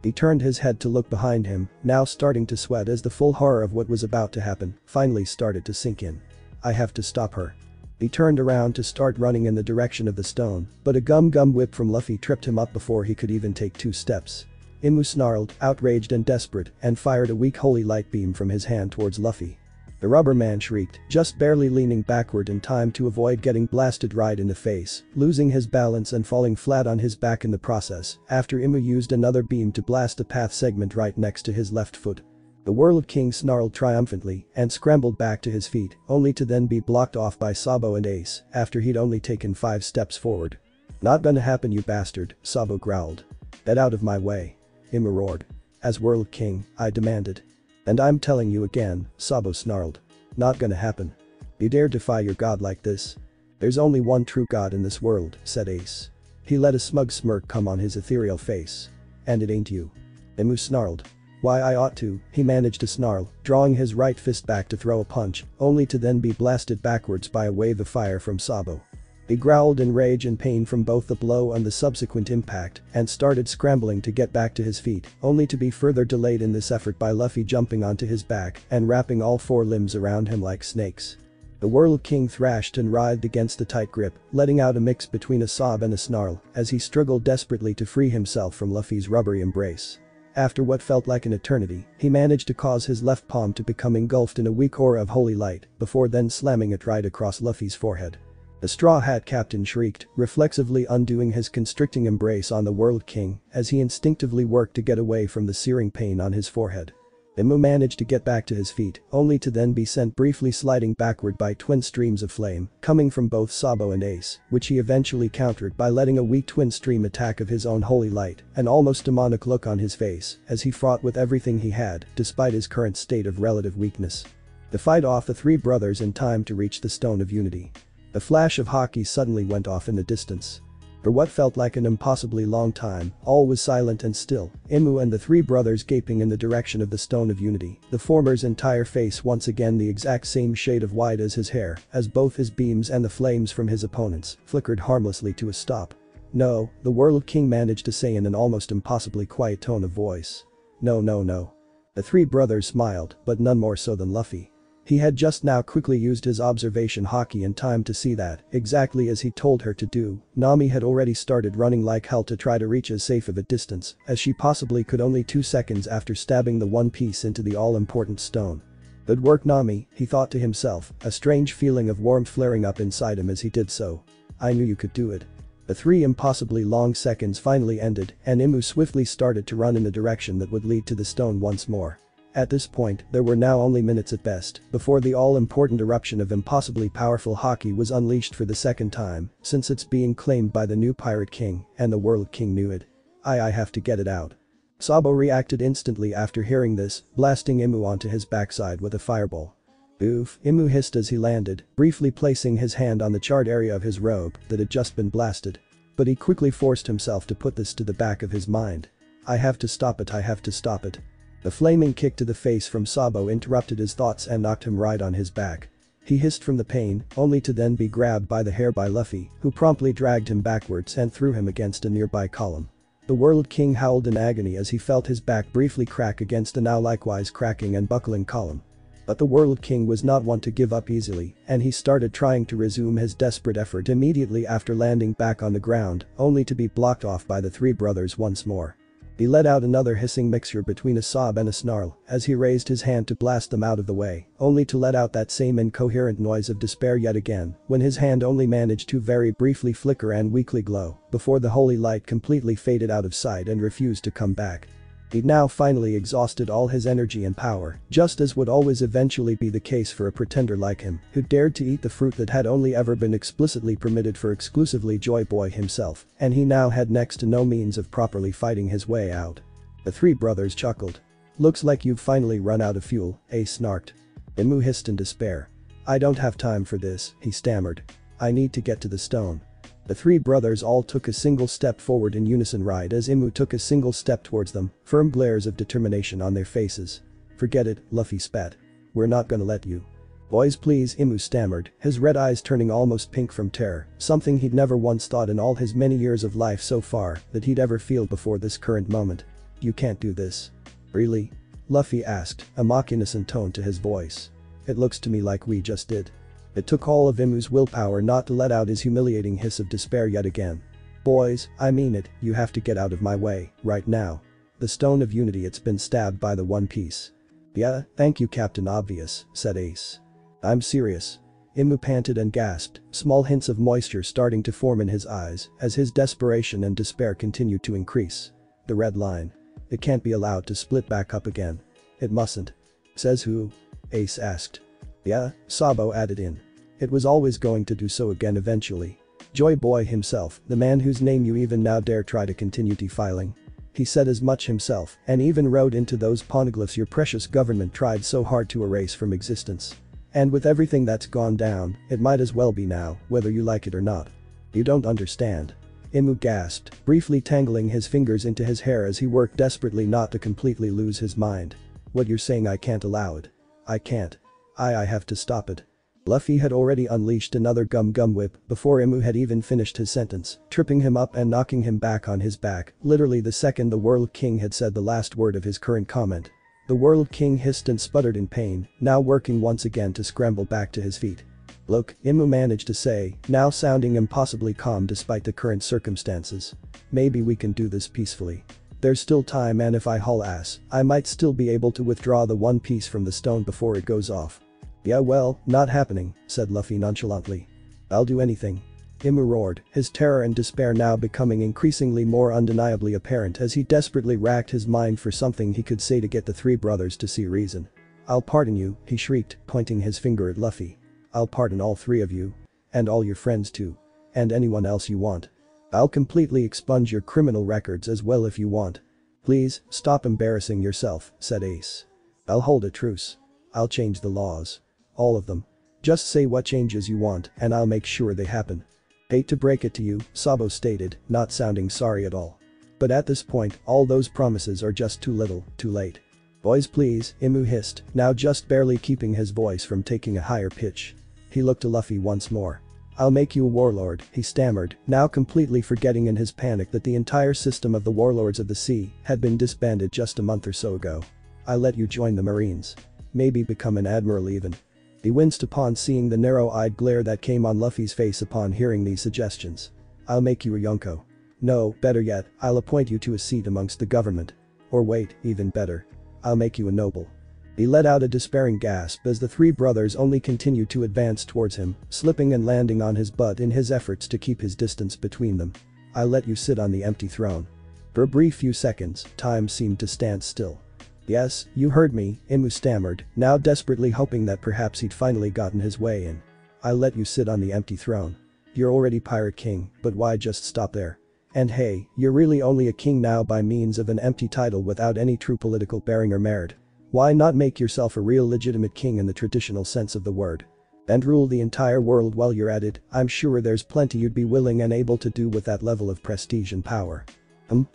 He turned his head to look behind him, now starting to sweat as the full horror of what was about to happen finally started to sink in. I have to stop her. He turned around to start running in the direction of the stone, but a gum whip from Luffy tripped him up before he could even take 2 steps. Imu snarled, outraged and desperate, and fired a weak holy light beam from his hand towards Luffy. The rubber man shrieked, just barely leaning backward in time to avoid getting blasted right in the face, losing his balance and falling flat on his back in the process after Imu used another beam to blast a path segment right next to his left foot. The World King snarled triumphantly and scrambled back to his feet, only to then be blocked off by Sabo and Ace after he'd only taken 5 steps forward. Not gonna happen, you bastard, Sabo growled. Get out of my way. Imu roared. As World King, I demanded. And I'm telling you again, Sabo snarled. Not gonna happen. You dare defy your god like this? There's only one true god in this world, said Ace. He let a smug smirk come on his ethereal face. And it ain't you. Imu snarled. Why, I ought to, he managed to snarl, drawing his right fist back to throw a punch, only to then be blasted backwards by a wave of fire from Sabo. He growled in rage and pain from both the blow and the subsequent impact and started scrambling to get back to his feet, only to be further delayed in this effort by Luffy jumping onto his back and wrapping all 4 limbs around him like snakes. The World King thrashed and writhed against the tight grip, letting out a mix between a sob and a snarl as he struggled desperately to free himself from Luffy's rubbery embrace. After what felt like an eternity, he managed to cause his left palm to become engulfed in a weak aura of holy light before then slamming it right across Luffy's forehead. The Straw Hat Captain shrieked, reflexively undoing his constricting embrace on the World King as he instinctively worked to get away from the searing pain on his forehead. Imu managed to get back to his feet, only to then be sent briefly sliding backward by twin streams of flame coming from both Sabo and Ace, which he eventually countered by letting a weak twin stream attack of his own holy light, an almost demonic look on his face as he fought with everything he had despite his current state of relative weakness. To fight off the 3 brothers in time to reach the Stone of Unity. The flash of haki suddenly went off in the distance. For what felt like an impossibly long time, all was silent and still, Imu and the 3 brothers gaping in the direction of the Stone of Unity, the former's entire face once again the exact same shade of white as his hair, as both his beams and the flames from his opponents flickered harmlessly to a stop. No, the World King managed to say in an almost impossibly quiet tone of voice. No, no, no. The three brothers smiled, but none more so than Luffy. He had just now quickly used his observation haki in time to see that, exactly as he told her to do, Nami had already started running like hell to try to reach as safe of a distance as she possibly could only 2 seconds after stabbing the One Piece into the all-important stone. Good work, Nami, he thought to himself, a strange feeling of warmth flaring up inside him as he did so. I knew you could do it. The 3 impossibly long seconds finally ended and Imu swiftly started to run in the direction that would lead to the stone once more. At this point, there were now only minutes at best before the all-important eruption of impossibly powerful haki was unleashed for the second time since it's being claimed by the new Pirate King and the World King knew it. I have to get it out. Sabo reacted instantly after hearing this, blasting Imu onto his backside with a fireball. Oof, Imu hissed as he landed, briefly placing his hand on the charred area of his robe that had just been blasted. But he quickly forced himself to put this to the back of his mind. I have to stop it, I have to stop it. The flaming kick to the face from Sabo interrupted his thoughts and knocked him right on his back. He hissed from the pain, only to then be grabbed by the hair by Luffy, who promptly dragged him backwards and threw him against a nearby column. The World King howled in agony as he felt his back briefly crack against the now likewise cracking and buckling column. But the World King was not one to give up easily, and he started trying to resume his desperate effort immediately after landing back on the ground, only to be blocked off by the three brothers once more. He let out another hissing mixture between a sob and a snarl as he raised his hand to blast them out of the way, only to let out that same incoherent noise of despair yet again when his hand only managed to very briefly flicker and weakly glow before the holy light completely faded out of sight and refused to come back. He'd now finally exhausted all his energy and power, just as would always eventually be the case for a pretender like him who dared to eat the fruit that had only ever been explicitly permitted for exclusively Joy Boy himself, and he now had next to no means of properly fighting his way out. The three brothers chuckled. Looks like you've finally run out of fuel, Ace snarked. Imu hissed in despair. I don't have time for this, he stammered. I need to get to the stone. The three brothers all took a single step forward in unison right as Imu took a single step towards them, firm glares of determination on their faces. Forget it, Luffy spat. We're not gonna let you. Boys please, Imu stammered, his red eyes turning almost pink from terror, something he'd never once thought in all his many years of life so far that he'd ever feel before this current moment. You can't do this. Really? Luffy asked, a mocking tone to his voice. It looks to me like we just did. It took all of Imu's willpower not to let out his humiliating hiss of despair yet again. Boys, I mean it, you have to get out of my way, right now. The Stone of Unity, it's been stabbed by the One Piece. Yeah, thank you Captain Obvious, said Ace. I'm serious. Imu panted and gasped, small hints of moisture starting to form in his eyes as his desperation and despair continued to increase. The red line. It can't be allowed to split back up again. It mustn't. Says who? Ace asked. Yeah, Sabo added in. It was always going to do so again eventually. Joy Boy himself, the man whose name you even now dare try to continue defiling. He said as much himself and even wrote into those poneglyphs your precious government tried so hard to erase from existence. And with everything that's gone down, it might as well be now, whether you like it or not. You don't understand. Imu gasped, briefly tangling his fingers into his hair as he worked desperately not to completely lose his mind. What you're saying, I can't allow it. I can't. I have to stop it. Luffy had already unleashed another gum whip before Imu had even finished his sentence, tripping him up and knocking him back on his back, literally the second the World King had said the last word of his current comment. The World King hissed and sputtered in pain, now working once again to scramble back to his feet. Look, Imu managed to say, now sounding impossibly calm despite the current circumstances. Maybe we can do this peacefully. There's still time, and if I haul ass, I might still be able to withdraw the One Piece from the stone before it goes off. Yeah well, not happening, said Luffy nonchalantly. I'll do anything. Imu roared, his terror and despair now becoming increasingly more undeniably apparent as he desperately racked his mind for something he could say to get the three brothers to see reason. I'll pardon you, he shrieked, pointing his finger at Luffy. I'll pardon all three of you. And all your friends too. And anyone else you want. I'll completely expunge your criminal records as well if you want. Please, stop embarrassing yourself, said Ace. I'll hold a truce. I'll change the laws. All of them. Just say what changes you want and I'll make sure they happen. Hate to break it to you, Sabo stated, not sounding sorry at all. But at this point, all those promises are just too little, too late. Boys please, Imu hissed, now just barely keeping his voice from taking a higher pitch. He looked to Luffy once more. I'll make you a warlord, he stammered, now completely forgetting in his panic that the entire system of the warlords of the sea had been disbanded just a month or so ago. I'll let you join the Marines. Maybe become an admiral even. He winced upon seeing the narrow-eyed glare that came on Luffy's face upon hearing these suggestions. I'll make you a Yonko. No, better yet, I'll appoint you to a seat amongst the government. Or wait, even better. I'll make you a noble. He let out a despairing gasp as the three brothers only continued to advance towards him, slipping and landing on his butt in his efforts to keep his distance between them. I'll let you sit on the empty throne. For a brief few seconds, time seemed to stand still. Yes, you heard me, Imu stammered, now desperately hoping that perhaps he'd finally gotten his way in. I'll let you sit on the empty throne. You're already Pirate King, but why just stop there? And hey, you're really only a king now by means of an empty title without any true political bearing or merit. Why not make yourself a real legitimate king in the traditional sense of the word? And rule the entire world while you're at it. I'm sure there's plenty you'd be willing and able to do with that level of prestige and power.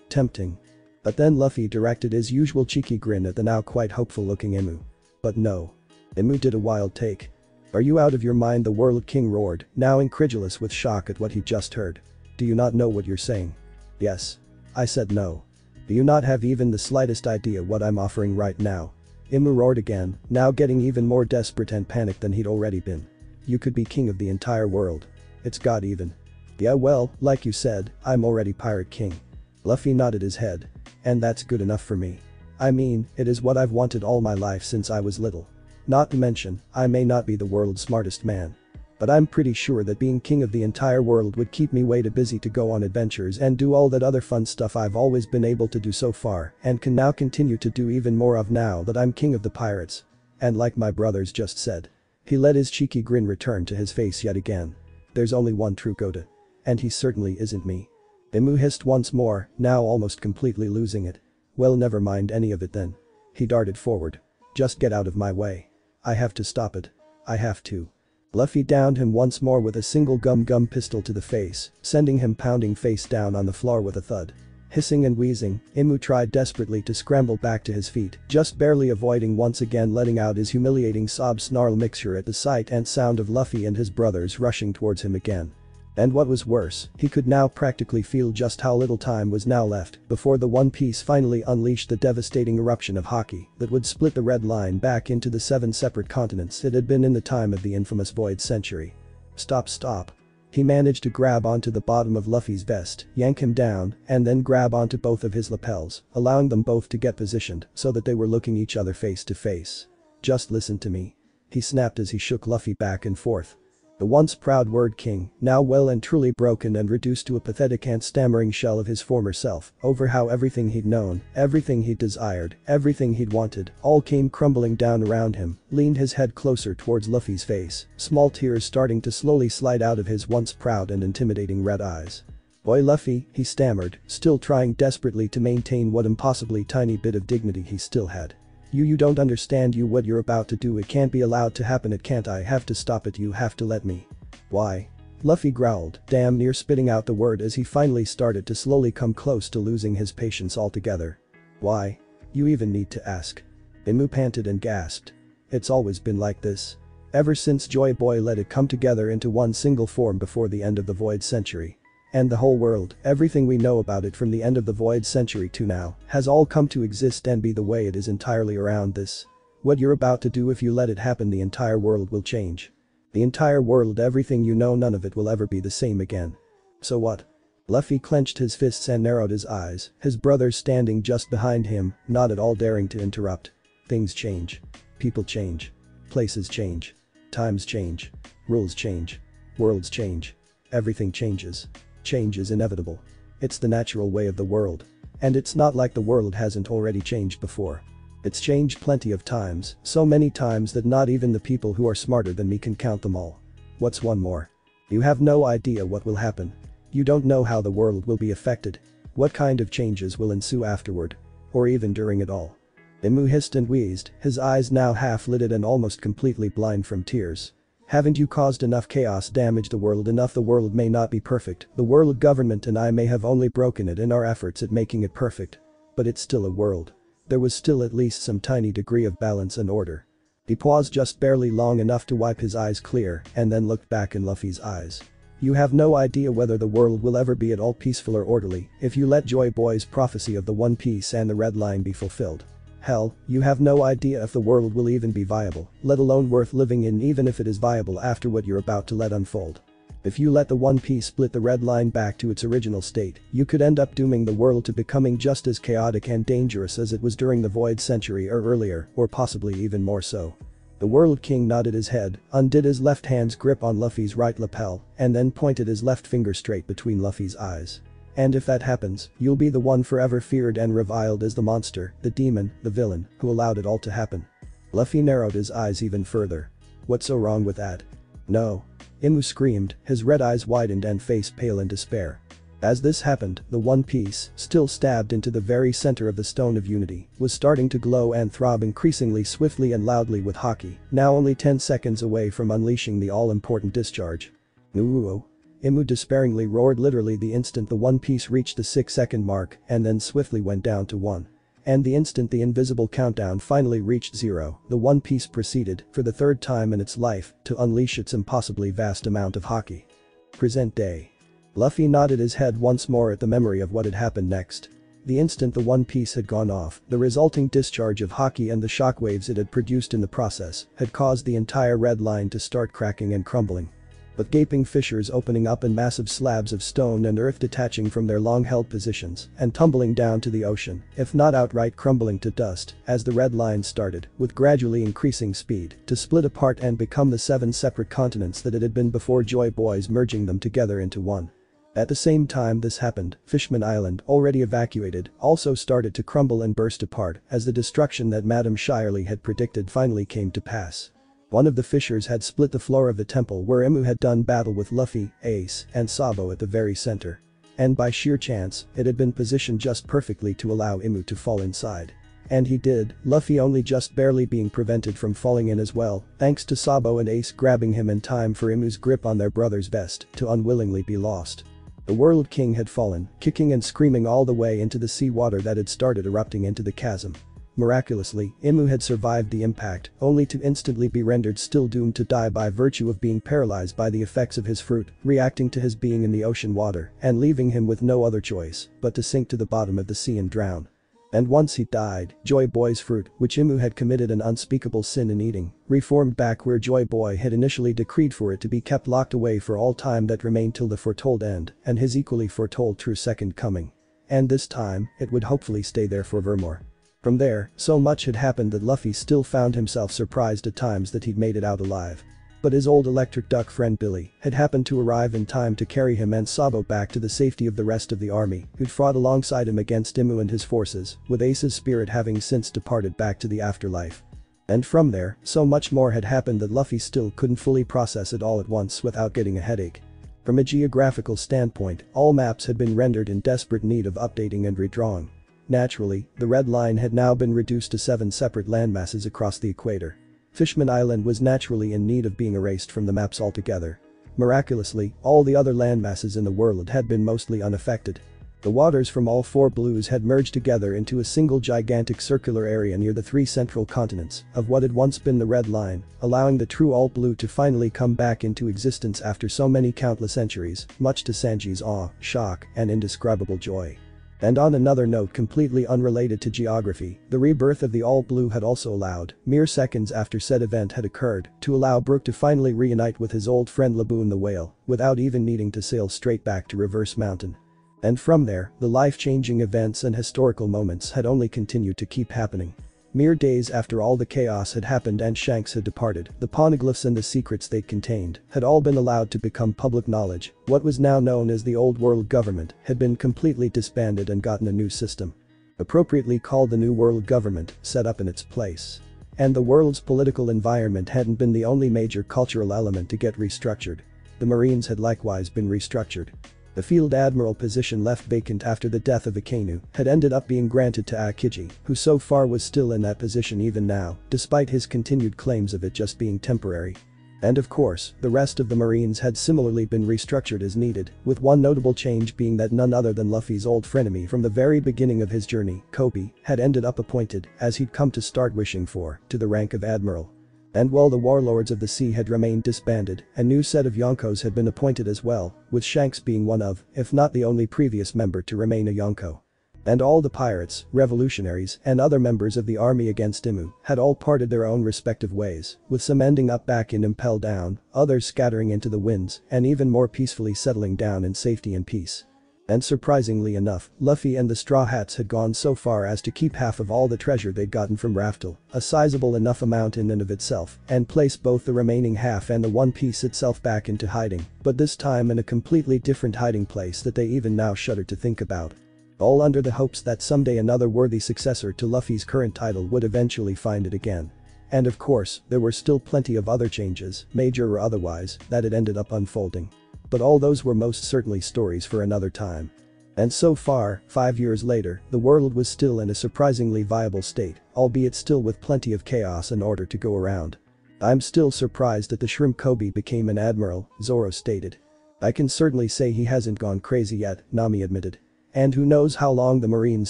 Tempting. But then Luffy directed his usual cheeky grin at the now quite hopeful looking Imu. But no. Imu did a wild take. Are you out of your mind? The World King roared, now incredulous with shock at what he'd just heard. Do you not know what you're saying? Yes. I said no. Do you not have even the slightest idea what I'm offering right now? Imu roared again, now getting even more desperate and panicked than he'd already been. You could be king of the entire world. It's God even. Yeah, well, like you said, I'm already Pirate King. Luffy nodded his head. And that's good enough for me. I mean, it is what I've wanted all my life since I was little. Not to mention, I may not be the world's smartest man. But I'm pretty sure that being king of the entire world would keep me way too busy to go on adventures and do all that other fun stuff I've always been able to do so far and can now continue to do even more of now that I'm king of the pirates. And like my brothers just said. He let his cheeky grin return to his face yet again. There's only one true Kota. And he certainly isn't me. Imu hissed once more, now almost completely losing it. Well, never mind any of it then. He darted forward. Just get out of my way. I have to stop it. I have to. Luffy downed him once more with a single gum pistol to the face, sending him pounding face down on the floor with a thud. Hissing and wheezing, Imu tried desperately to scramble back to his feet, just barely avoiding once again letting out his humiliating sob-snarl mixture at the sight and sound of Luffy and his brothers rushing towards him again. And what was worse, he could now practically feel just how little time was now left before the One Piece finally unleashed the devastating eruption of Haki that would split the Red Line back into the 7 separate continents it had been in the time of the infamous Void Century. Stop. He managed to grab onto the bottom of Luffy's vest, yank him down, and then grab onto both of his lapels, allowing them both to get positioned so that they were looking each other face to face. Just listen to me. He snapped as he shook Luffy back and forth. The once proud word king, now well and truly broken and reduced to a pathetic and stammering shell of his former self, over how everything he'd known, everything he'd desired, everything he'd wanted, all came crumbling down around him, leaned his head closer towards Luffy's face, small tears starting to slowly slide out of his once proud and intimidating red eyes. Boy Luffy, he stammered, still trying desperately to maintain what impossibly tiny bit of dignity he still had. You don't understand what you're about to do. It can't be allowed to happen. It can't. I have to stop it. You have to let me. Why? Luffy growled, damn near spitting out the word as he finally started to slowly come close to losing his patience altogether. Why? You even need to ask. Imu panted and gasped. It's always been like this. Ever since Joy Boy let it come together into one single form before the end of the Void Century. And the whole world, everything we know about it from the end of the Void Century to now, has all come to exist and be the way it is entirely around this. What you're about to do, if you let it happen, the entire world will change. The entire world, everything you know, none of it will ever be the same again. So what? Luffy clenched his fists and narrowed his eyes, his brothers standing just behind him, not at all daring to interrupt. Things change. People change. Places change. Times change. Rules change. Worlds change. Everything changes. Change is inevitable. It's the natural way of the world. And it's not like the world hasn't already changed before. It's changed plenty of times, so many times that not even the people who are smarter than me can count them all. What's one more? You have no idea what will happen. You don't know how the world will be affected. What kind of changes will ensue afterward. Or even during it all. Imu hissed and wheezed, his eyes now half-lidded and almost completely blind from tears. Haven't you caused enough chaos, damaged the world enough? The world may not be perfect, the world government and I may have only broken it in our efforts at making it perfect. But it's still a world. There was still at least some tiny degree of balance and order. He paused just barely long enough to wipe his eyes clear and then looked back in Luffy's eyes. You have no idea whether the world will ever be at all peaceful or orderly if you let Joy Boy's prophecy of the One Piece and the Red Line be fulfilled. Hell, you have no idea if the world will even be viable, let alone worth living in, even if it is viable after what you're about to let unfold. If you let the One Piece split the Red Line back to its original state, you could end up dooming the world to becoming just as chaotic and dangerous as it was during the Void Century or earlier, or possibly even more so. The World King nodded his head, undid his left hand's grip on Luffy's right lapel, and then pointed his left finger straight between Luffy's eyes. And if that happens, you'll be the one forever feared and reviled as the monster, the demon, the villain, who allowed it all to happen. Luffy narrowed his eyes even further. What's so wrong with that? No. Imu screamed, his red eyes widened and face pale in despair. As this happened, the One Piece, still stabbed into the very center of the Stone of Unity, was starting to glow and throb increasingly swiftly and loudly with Haki, now only 10 seconds away from unleashing the all-important discharge. Ooh. Imu despairingly roared literally the instant the One Piece reached the 6-second mark and then swiftly went down to 1. And the instant the invisible countdown finally reached 0, the One Piece proceeded, for the third time in its life, to unleash its impossibly vast amount of Haki. Present day. Luffy nodded his head once more at the memory of what had happened next. The instant the One Piece had gone off, the resulting discharge of Haki and the shockwaves it had produced in the process had caused the entire Red Line to start cracking and crumbling. With gaping fissures opening up and massive slabs of stone and earth detaching from their long-held positions and tumbling down to the ocean, if not outright crumbling to dust, as the Red Line started, with gradually increasing speed, to split apart and become the 7 separate continents that it had been before Joy Boys merging them together into one. At the same time this happened, Fishman Island, already evacuated, also started to crumble and burst apart as the destruction that Madame Shirley had predicted finally came to pass. One of the fissures had split the floor of the temple where Imu had done battle with Luffy, Ace, and Sabo at the very center. And by sheer chance, it had been positioned just perfectly to allow Imu to fall inside. And he did, Luffy only just barely being prevented from falling in as well, thanks to Sabo and Ace grabbing him in time for Imu's grip on their brother's vest to unwillingly be lost. The World King had fallen, kicking and screaming all the way into the seawater that had started erupting into the chasm. Miraculously, Imu had survived the impact, only to instantly be rendered still doomed to die by virtue of being paralyzed by the effects of his fruit, reacting to his being in the ocean water, and leaving him with no other choice but to sink to the bottom of the sea and drown. And once he died, Joy Boy's fruit, which Imu had committed an unspeakable sin in eating, reformed back where Joy Boy had initially decreed for it to be kept locked away for all time that remained till the foretold end, and his equally foretold true second coming. And this time, it would hopefully stay there forevermore. From there, so much had happened that Luffy still found himself surprised at times that he'd made it out alive. But his old electric duck friend Billy had happened to arrive in time to carry him and Sabo back to the safety of the rest of the army, who'd fought alongside him against Imu and his forces, with Ace's spirit having since departed back to the afterlife. And from there, so much more had happened that Luffy still couldn't fully process it all at once without getting a headache. From a geographical standpoint, all maps had been rendered in desperate need of updating and redrawing. Naturally, the Red Line had now been reduced to 7 separate landmasses across the equator. Fishman Island was naturally in need of being erased from the maps altogether. Miraculously, all the other landmasses in the world had been mostly unaffected. The waters from all 4 blues had merged together into a single gigantic circular area near the 3 central continents of what had once been the Red Line, allowing the true all blue to finally come back into existence after so many countless centuries, much to Sanji's awe, shock, and indescribable joy. And on another note completely unrelated to geography, the rebirth of the All Blue had also allowed, mere seconds after said event had occurred, to allow Brook to finally reunite with his old friend Laboon the Whale, without even needing to sail straight back to Reverse Mountain. And from there, the life-changing events and historical moments had only continued to keep happening. Mere days after all the chaos had happened and Shanks had departed, the poneglyphs and the secrets they contained had all been allowed to become public knowledge. What was now known as the Old World Government had been completely disbanded and gotten a new system, appropriately called the New World Government, set up in its place. And the world's political environment hadn't been the only major cultural element to get restructured. The Marines had likewise been restructured. The Field Admiral position left vacant after the death of Akainu had ended up being granted to Aokiji, who so far was still in that position even now, despite his continued claims of it just being temporary. And of course, the rest of the Marines had similarly been restructured as needed, with one notable change being that none other than Luffy's old frenemy from the very beginning of his journey, Kobe, had ended up appointed, as he'd come to start wishing for, to the rank of Admiral. And while the warlords of the sea had remained disbanded, a new set of Yonkos had been appointed as well, with Shanks being one of, if not the only previous member to remain a Yonko. And all the pirates, revolutionaries, and other members of the army against Imu had all parted their own respective ways, with some ending up back in Impel Down, others scattering into the winds, and even more peacefully settling down in safety and peace. And surprisingly enough, Luffy and the Straw Hats had gone so far as to keep half of all the treasure they'd gotten from Raftel, a sizable enough amount in and of itself, and place both the remaining half and the One Piece itself back into hiding, but this time in a completely different hiding place that they even now shudder to think about. All under the hopes that someday another worthy successor to Luffy's current title would eventually find it again. And of course, there were still plenty of other changes, major or otherwise, that had ended up unfolding. But all those were most certainly stories for another time. And so far, 5 years later, the world was still in a surprisingly viable state, albeit still with plenty of chaos and order to go around. I'm still surprised that the Shrimp Kobe became an admiral, Zoro stated. I can certainly say he hasn't gone crazy yet, Nami admitted. And who knows how long the Marines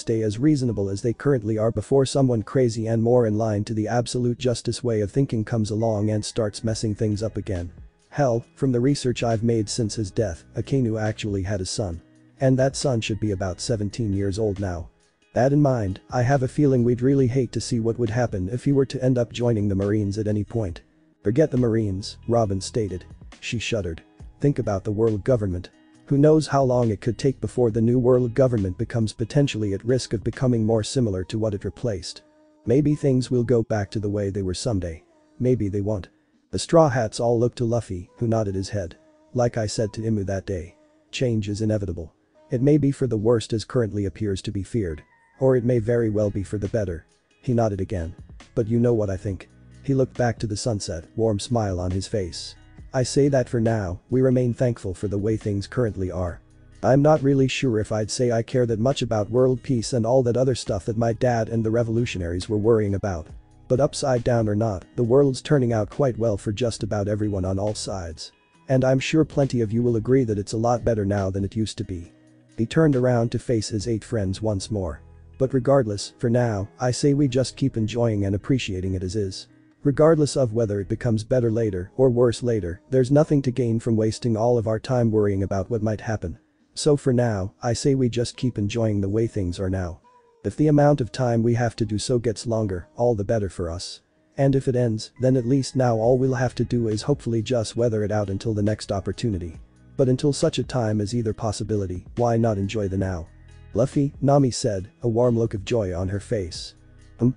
stay as reasonable as they currently are before someone crazy and more in line to the absolute justice way of thinking comes along and starts messing things up again. Hell, from the research I've made since his death, Akainu actually had a son. And that son should be about 17 years old now. That in mind, I have a feeling we'd really hate to see what would happen if he were to end up joining the Marines at any point. Forget the Marines, Robin stated. She shuddered. Think about the world government. Who knows how long it could take before the new world government becomes potentially at risk of becoming more similar to what it replaced. Maybe things will go back to the way they were someday. Maybe they won't. The Straw Hats all looked to Luffy, who nodded his head. Like I said to Imu that day. Change is inevitable. It may be for the worst as currently appears to be feared. Or it may very well be for the better. He nodded again. But you know what I think. He looked back to the sunset, warm smile on his face. I say that for now, we remain thankful for the way things currently are. I'm not really sure if I'd say I care that much about world peace and all that other stuff that my dad and the revolutionaries were worrying about. But upside down or not, the world's turning out quite well for just about everyone on all sides. And I'm sure plenty of you will agree that it's a lot better now than it used to be. He turned around to face his 8 friends once more. But regardless, for now, I say we just keep enjoying and appreciating it as is. Regardless of whether it becomes better later or worse later, there's nothing to gain from wasting all of our time worrying about what might happen. So for now, I say we just keep enjoying the way things are now. If the amount of time we have to do so gets longer, all the better for us. And if it ends, then at least now all we'll have to do is hopefully just weather it out until the next opportunity. But until such a time as either possibility, why not enjoy the now? Luffy, Nami said, a warm look of joy on her face.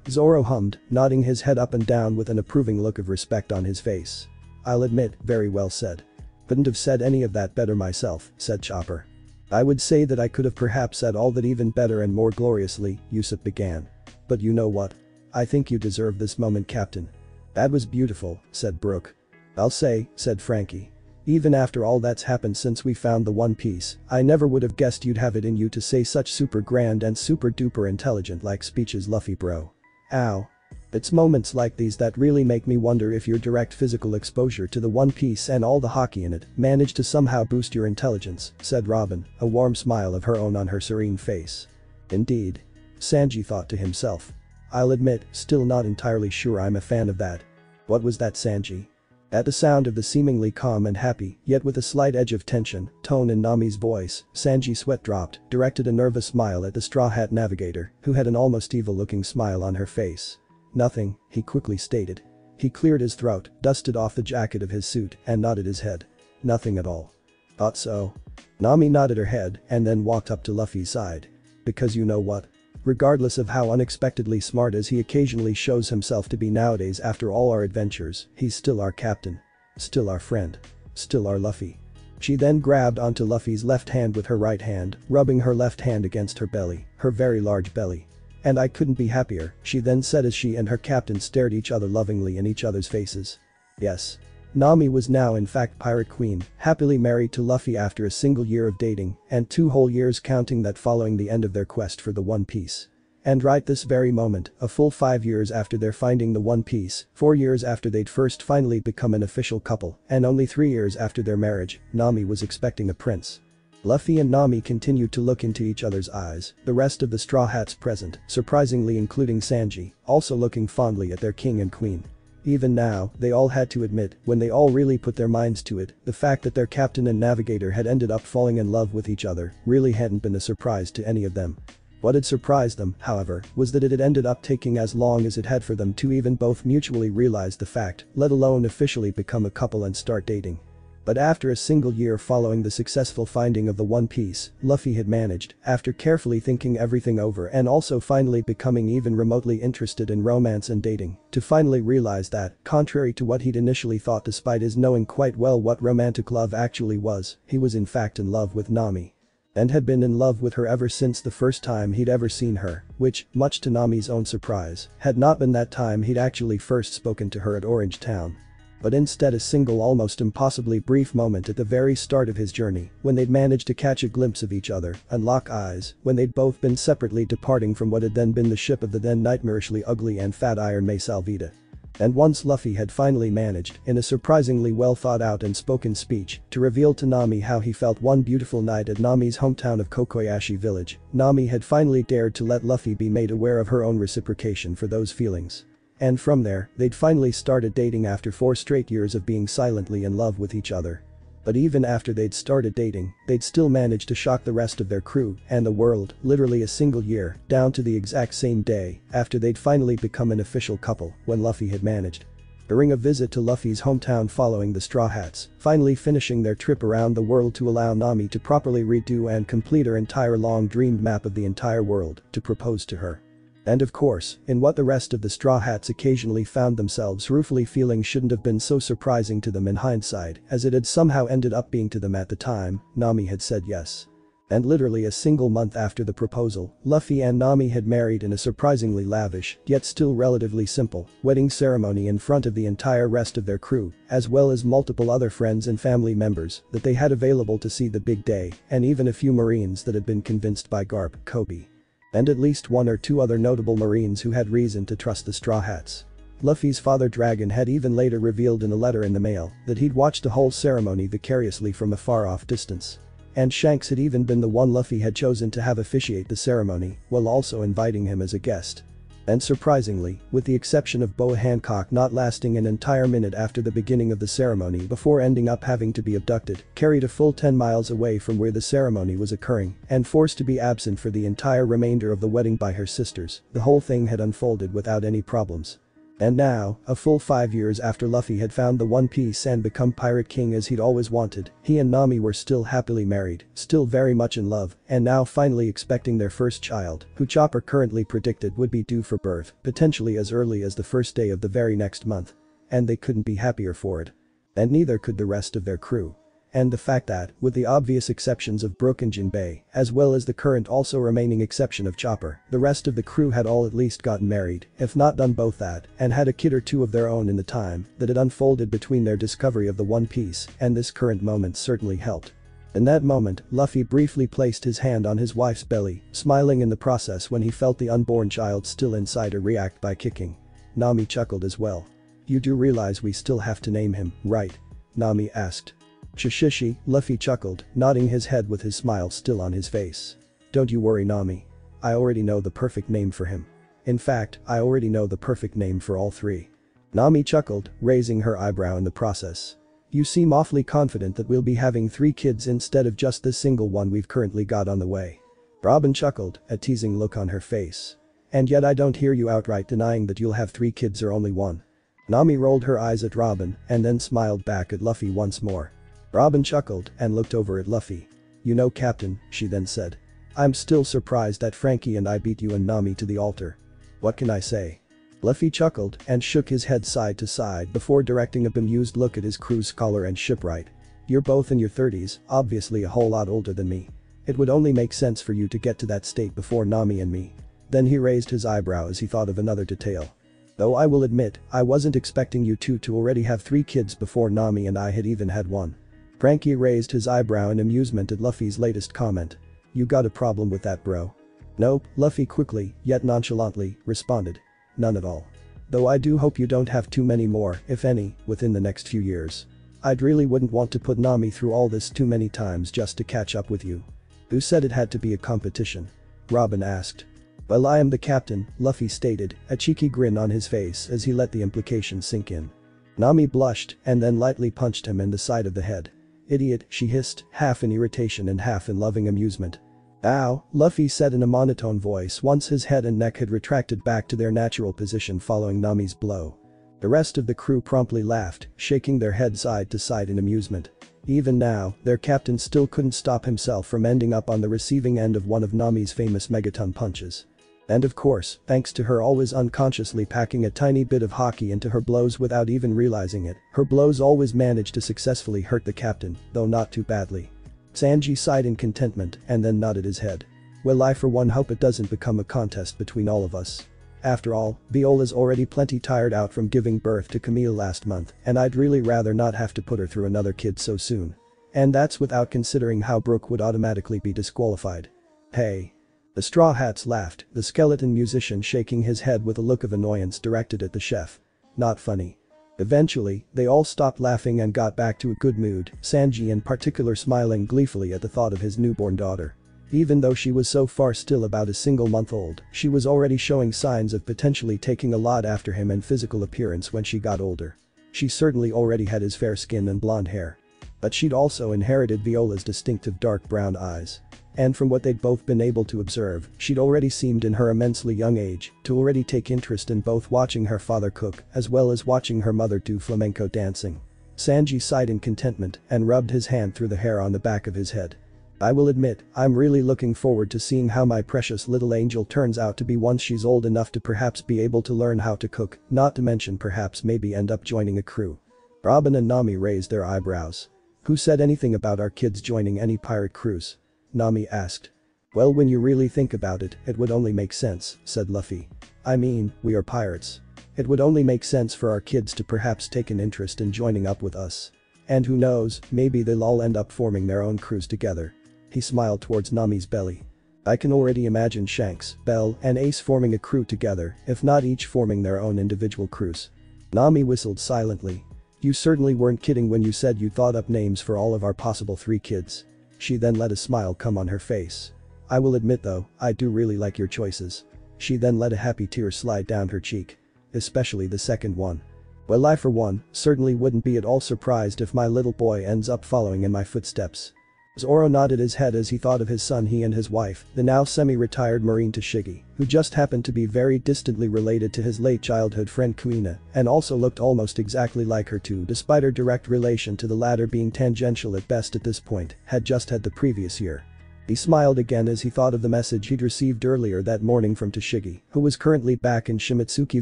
Zoro hummed, nodding his head up and down with an approving look of respect on his face. I'll admit, very well said. Couldn't have said any of that better myself, said Chopper. I would say that I could have perhaps said all that even better and more gloriously, Usopp began. But you know what? I think you deserve this moment, Captain. That was beautiful, said Brooke. I'll say, said Frankie. Even after all that's happened since we found the One Piece, I never would have guessed you'd have it in you to say such super grand and super duper intelligent like speeches, Luffy bro. Ow. It's moments like these that really make me wonder if your direct physical exposure to the One Piece and all the hockey in it managed to somehow boost your intelligence, said Robin, a warm smile of her own on her serene face. Indeed. Sanji thought to himself. I'll admit, still not entirely sure I'm a fan of that. What was that, Sanji? At the sound of the seemingly calm and happy, yet with a slight edge of tension, tone in Nami's voice, Sanji's sweat dropped, directed a nervous smile at the Straw Hat Navigator, who had an almost evil-looking smile on her face. Nothing, he quickly stated. He cleared his throat, dusted off the jacket of his suit, and nodded his head. Nothing at all. Thought so. Nami nodded her head and then walked up to Luffy's side. Because you know what? Regardless of how unexpectedly smart as he occasionally shows himself to be nowadays after all our adventures, he's still our captain. Still our friend. Still our Luffy. She then grabbed onto Luffy's left hand with her right hand, rubbing her left hand against her belly, her very large belly. And I couldn't be happier, she then said as she and her captain stared each other lovingly in each other's faces. Yes. Nami was now in fact Pirate Queen, happily married to Luffy after a single year of dating, and 2 whole years counting that following the end of their quest for the One Piece. And right this very moment, a full 5 years after their finding the One Piece, 4 years after they'd first finally become an official couple, and only 3 years after their marriage, Nami was expecting a prince. Luffy and Nami continued to look into each other's eyes, the rest of the Straw Hats present, surprisingly including Sanji, also looking fondly at their king and queen. Even now, they all had to admit, when they all really put their minds to it, the fact that their captain and navigator had ended up falling in love with each other really hadn't been a surprise to any of them. What had surprised them, however, was that it had ended up taking as long as it had for them to even both mutually realize the fact, let alone officially become a couple and start dating. But after a single year following the successful finding of the One Piece, Luffy had managed, after carefully thinking everything over and also finally becoming even remotely interested in romance and dating, to finally realize that, contrary to what he'd initially thought despite his knowing quite well what romantic love actually was, he was in fact in love with Nami. And had been in love with her ever since the first time he'd ever seen her, which, much to Nami's own surprise, had not been that time he'd actually first spoken to her at Orange Town. But instead a single almost impossibly brief moment at the very start of his journey, when they'd managed to catch a glimpse of each other and lock eyes, when they'd both been separately departing from what had then been the ship of the then nightmarishly ugly and fat Iron May Salvita. And once Luffy had finally managed, in a surprisingly well thought out and spoken speech, to reveal to Nami how he felt one beautiful night at Nami's hometown of Kokoyashi village, Nami had finally dared to let Luffy be made aware of her own reciprocation for those feelings. And from there, they'd finally started dating after 4 straight years of being silently in love with each other. But even after they'd started dating, they'd still managed to shock the rest of their crew and the world, literally a single year, down to the exact same day, after they'd finally become an official couple, when Luffy had managed. During a visit to Luffy's hometown following the Straw Hats, finally finishing their trip around the world to allow Nami to properly redo and complete her entire long-dreamed map of the entire world, to propose to her. And of course, in what the rest of the Straw Hats occasionally found themselves ruefully feeling shouldn't have been so surprising to them in hindsight, as it had somehow ended up being to them at the time, Nami had said yes. And literally a single month after the proposal, Luffy and Nami had married in a surprisingly lavish, yet still relatively simple, wedding ceremony in front of the entire rest of their crew, as well as multiple other friends and family members that they had available to see the big day, and even a few Marines that had been convinced by Garp, Kobe. And at least 1 or 2 other notable Marines who had reason to trust the Straw Hats. Luffy's father Dragon had even later revealed in a letter in the mail that he'd watched the whole ceremony vicariously from a far-off distance. And Shanks had even been the one Luffy had chosen to have officiate the ceremony, while also inviting him as a guest. And surprisingly, with the exception of Boa Hancock not lasting an entire minute after the beginning of the ceremony before ending up having to be abducted, carried a full 10 miles away from where the ceremony was occurring, and forced to be absent for the entire remainder of the wedding by her sisters, the whole thing had unfolded without any problems. And now, a full 5 years after Luffy had found the One Piece and become Pirate King as he'd always wanted, he and Nami were still happily married, still very much in love, and now finally expecting their first child, who Chopper currently predicted would be due for birth, potentially as early as the first day of the very next month. And they couldn't be happier for it. And neither could the rest of their crew. And the fact that, with the obvious exceptions of Brook and Jinbei, as well as the current also remaining exception of Chopper, the rest of the crew had all at least gotten married, if not done both that, and had a kid or 2 of their own in the time that had unfolded between their discovery of the One Piece, and this current moment certainly helped. In that moment, Luffy briefly placed his hand on his wife's belly, smiling in the process when he felt the unborn child still inside her react by kicking. Nami chuckled as well. "You do realize we still have to name him, right?" Nami asked. "Shishishi," Luffy chuckled, nodding his head with his smile still on his face. "Don't you worry, Nami. I already know the perfect name for him. In fact, I already know the perfect name for all 3. Nami chuckled, raising her eyebrow in the process. "You seem awfully confident that we'll be having 3 kids instead of just this single one we've currently got on the way." Robin chuckled, a teasing look on her face. "And yet I don't hear you outright denying that you'll have 3 kids or only 1. Nami rolled her eyes at Robin and then smiled back at Luffy once more. Robin chuckled and looked over at Luffy. "You know, Captain," she then said. "I'm still surprised that Frankie and I beat you and Nami to the altar. What can I say?" Luffy chuckled and shook his head side to side before directing a bemused look at his crew's scholar and shipwright. "You're both in your 30s, obviously a whole lot older than me. It would only make sense for you to get to that state before Nami and me." Then he raised his eyebrow as he thought of another detail. "Though I will admit, I wasn't expecting you two to already have 3 kids before Nami and I had even had 1. Frankie raised his eyebrow in amusement at Luffy's latest comment. "You got a problem with that, bro?" "Nope," Luffy quickly, yet nonchalantly, responded. "None at all. Though I do hope you don't have too many more, if any, within the next few years. I'd really wouldn't want to put Nami through all this too many times just to catch up with you." "Who said it had to be a competition?" Robin asked. "Well, I am the captain," Luffy stated, a cheeky grin on his face as he let the implication sink in. Nami blushed and then lightly punched him in the side of the head. "Idiot," she hissed, half in irritation and half in loving amusement. "Ow," Luffy said in a monotone voice once his head and neck had retracted back to their natural position following Nami's blow. The rest of the crew promptly laughed, shaking their heads side to side in amusement. Even now, their captain still couldn't stop himself from ending up on the receiving end of one of Nami's famous megaton punches. And of course, thanks to her always unconsciously packing a tiny bit of hockey into her blows without even realizing it, her blows always managed to successfully hurt the captain, though not too badly. Sanji sighed in contentment and then nodded his head. "Well, I for one hope it doesn't become a contest between all of us. After all, Viola's already plenty tired out from giving birth to Camille last month, and I'd really rather not have to put her through another kid so soon. And that's without considering how Brook would automatically be disqualified." "Hey." The Straw Hats laughed, the skeleton musician shaking his head with a look of annoyance directed at the chef. "Not funny." Eventually, they all stopped laughing and got back to a good mood, Sanji in particular smiling gleefully at the thought of his newborn daughter. Even though she was so far still about a single month old, she was already showing signs of potentially taking a lot after him in physical appearance when she got older. She certainly already had his fair skin and blonde hair. But she'd also inherited Viola's distinctive dark brown eyes. And from what they'd both been able to observe, she'd already seemed in her immensely young age to already take interest in both watching her father cook as well as watching her mother do flamenco dancing. Sanji sighed in contentment and rubbed his hand through the hair on the back of his head. "I will admit, I'm really looking forward to seeing how my precious little angel turns out to be once she's old enough to perhaps be able to learn how to cook, not to mention perhaps maybe end up joining a crew." Robin and Nami raised their eyebrows. "Who said anything about our kids joining any pirate crews?" Nami asked. "Well, when you really think about it, it would only make sense," said Luffy. "I mean, we are pirates. It would only make sense for our kids to perhaps take an interest in joining up with us. And who knows, maybe they'll all end up forming their own crews together." He smiled towards Nami's belly. "I can already imagine Shanks, Bell, and Ace forming a crew together, if not each forming their own individual crews." Nami whistled silently. "You certainly weren't kidding when you said you thought up names for all of our possible 3 kids. She then let a smile come on her face. "I will admit though, I do really like your choices." She then let a happy tear slide down her cheek. "Especially the second one. Well, I for one, certainly wouldn't be at all surprised if my little boy ends up following in my footsteps." Zoro nodded his head as he thought of his son, he and his wife, the now semi-retired Marine Tashigi, who just happened to be very distantly related to his late childhood friend Kuina and also looked almost exactly like her too, despite her direct relation to the latter being tangential at best at this point, had just had the previous year. He smiled again as he thought of the message he'd received earlier that morning from Tashigi, who was currently back in Shimitsuki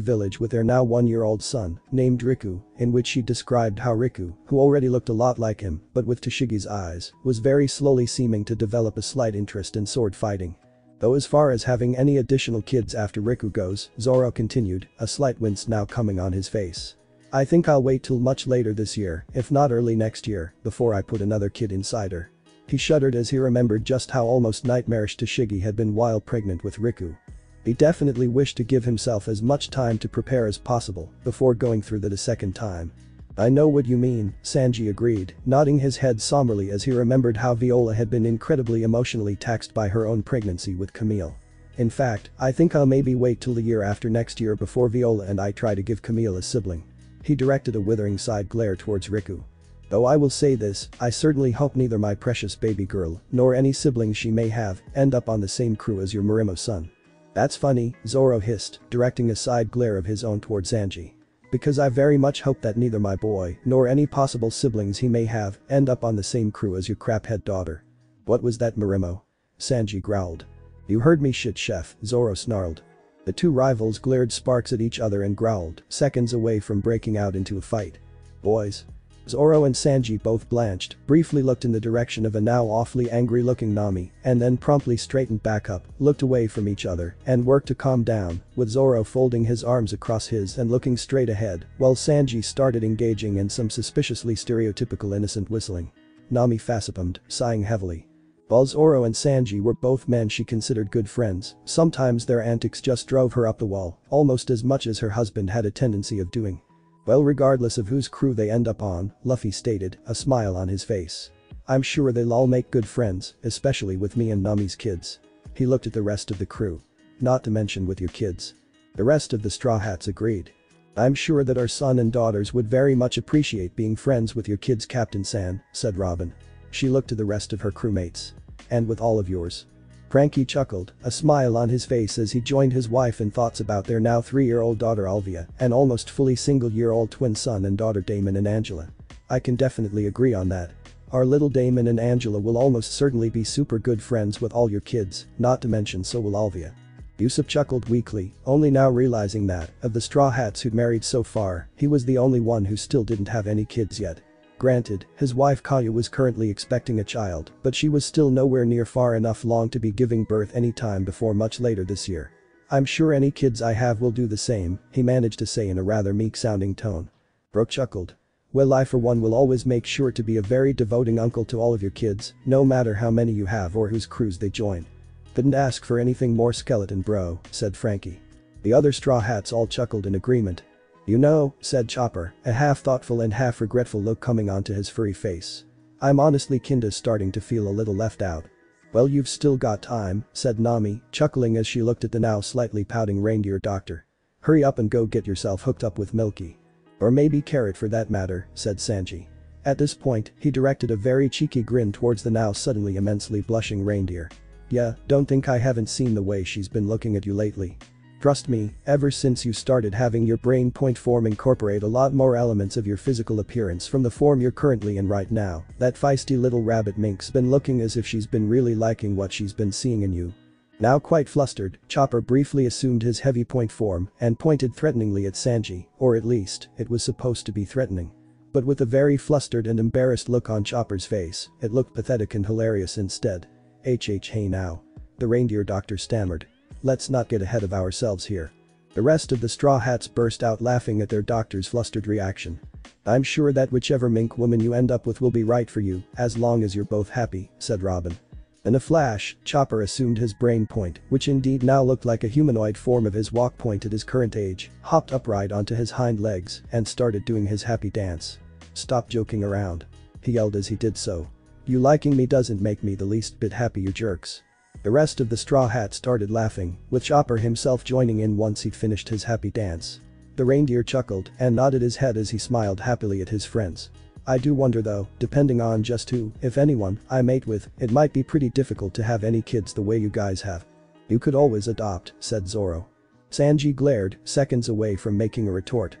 village with their now 1-year-old son, named Riku, in which she described how Riku, who already looked a lot like him, but with Tashigi's eyes, was very slowly seeming to develop a slight interest in sword fighting. Though as far as having any additional kids after Riku goes, Zoro continued, a slight wince now coming on his face. "I think I'll wait till much later this year, if not early next year, before I put another kid inside her." He shuddered as he remembered just how almost nightmarish Tashigi had been while pregnant with Riku. He definitely wished to give himself as much time to prepare as possible before going through that a second time. "I know what you mean," Sanji agreed, nodding his head somberly as he remembered how Viola had been incredibly emotionally taxed by her own pregnancy with Camille. "In fact, I think I'll maybe wait till the year after next year before Viola and I try to give Camille a sibling." He directed a withering side glare towards Riku. "Though I will say this, I certainly hope neither my precious baby girl, nor any siblings she may have, end up on the same crew as your Marimo son." "That's funny," Zoro hissed, directing a side glare of his own towards Sanji. "Because I very much hope that neither my boy, nor any possible siblings he may have, end up on the same crew as your craphead daughter." "What was that, Marimo?" Sanji growled. "You heard me, shit chef," Zoro snarled. The two rivals glared sparks at each other and growled, seconds away from breaking out into a fight. "Boys." Zoro and Sanji both blanched, briefly looked in the direction of a now awfully angry looking Nami, and then promptly straightened back up, looked away from each other, and worked to calm down, with Zoro folding his arms across his and looking straight ahead, while Sanji started engaging in some suspiciously stereotypical innocent whistling. Nami facepalmed, sighing heavily. While Zoro and Sanji were both men she considered good friends, sometimes their antics just drove her up the wall, almost as much as her husband had a tendency of doing. "Well, regardless of whose crew they end up on," Luffy stated, a smile on his face. "I'm sure they'll all make good friends, especially with me and Nami's kids." He looked at the rest of the crew. not to mention with your kids. The rest of the Straw Hats agreed. I'm sure that our son and daughters would very much appreciate being friends with your kids, Captain San, said Robin. She looked to the rest of her crewmates. And with all of yours. Frankie chuckled, a smile on his face as he joined his wife in thoughts about their now 3-year-old daughter Alvia and almost fully single-year-old twin son and daughter Damon and Angela. I can definitely agree on that. Our little Damon and Angela will almost certainly be super good friends with all your kids, not to mention so will Alvia. Yusuf chuckled weakly, only now realizing that, of the Straw Hats who'd married so far, he was the only one who still didn't have any kids yet. Granted, his wife Kaya was currently expecting a child, but she was still nowhere near far enough along to be giving birth any time before much later this year. I'm sure any kids I have will do the same, he managed to say in a rather meek-sounding tone. Brooke chuckled. Well, I for one will always make sure to be a very devoting uncle to all of your kids, no matter how many you have or whose crews they join. Couldn't ask for anything more, skeleton bro, said Frankie. The other Straw Hats all chuckled in agreement. You know, said Chopper, a half-thoughtful and half-regretful look coming onto his furry face. I'm honestly kinda starting to feel a little left out. Well, you've still got time, said Nami, chuckling as she looked at the now slightly pouting reindeer doctor. Hurry up and go get yourself hooked up with Milky. Or maybe Carrot for that matter, said Sanji. At this point, he directed a very cheeky grin towards the now suddenly immensely blushing reindeer. Yeah, don't think I haven't seen the way she's been looking at you lately. Trust me, ever since you started having your brain point form incorporate a lot more elements of your physical appearance from the form you're currently in right now, that feisty little rabbit mink's been looking as if she's been really liking what she's been seeing in you. Now quite flustered, Chopper briefly assumed his heavy point form and pointed threateningly at Sanji, or at least, it was supposed to be threatening. But with a very flustered and embarrassed look on Chopper's face, it looked pathetic and hilarious instead. Hey now. The reindeer doctor stammered. Let's not get ahead of ourselves here. The rest of the Straw Hats burst out laughing at their doctor's flustered reaction. I'm sure that whichever mink woman you end up with will be right for you, as long as you're both happy, said Robin. In a flash, Chopper assumed his brain point, which indeed now looked like a humanoid form of his walk point at his current age, hopped upright onto his hind legs, and started doing his happy dance. Stop joking around. He yelled as he did so. You liking me doesn't make me the least bit happy, you jerks. The rest of the Straw Hats started laughing, with Chopper himself joining in once he'd finished his happy dance. The reindeer chuckled and nodded his head as he smiled happily at his friends. I do wonder though, depending on just who, if anyone, I mate with, it might be pretty difficult to have any kids the way you guys have. You could always adopt, said Zoro. Sanji glared, seconds away from making a retort.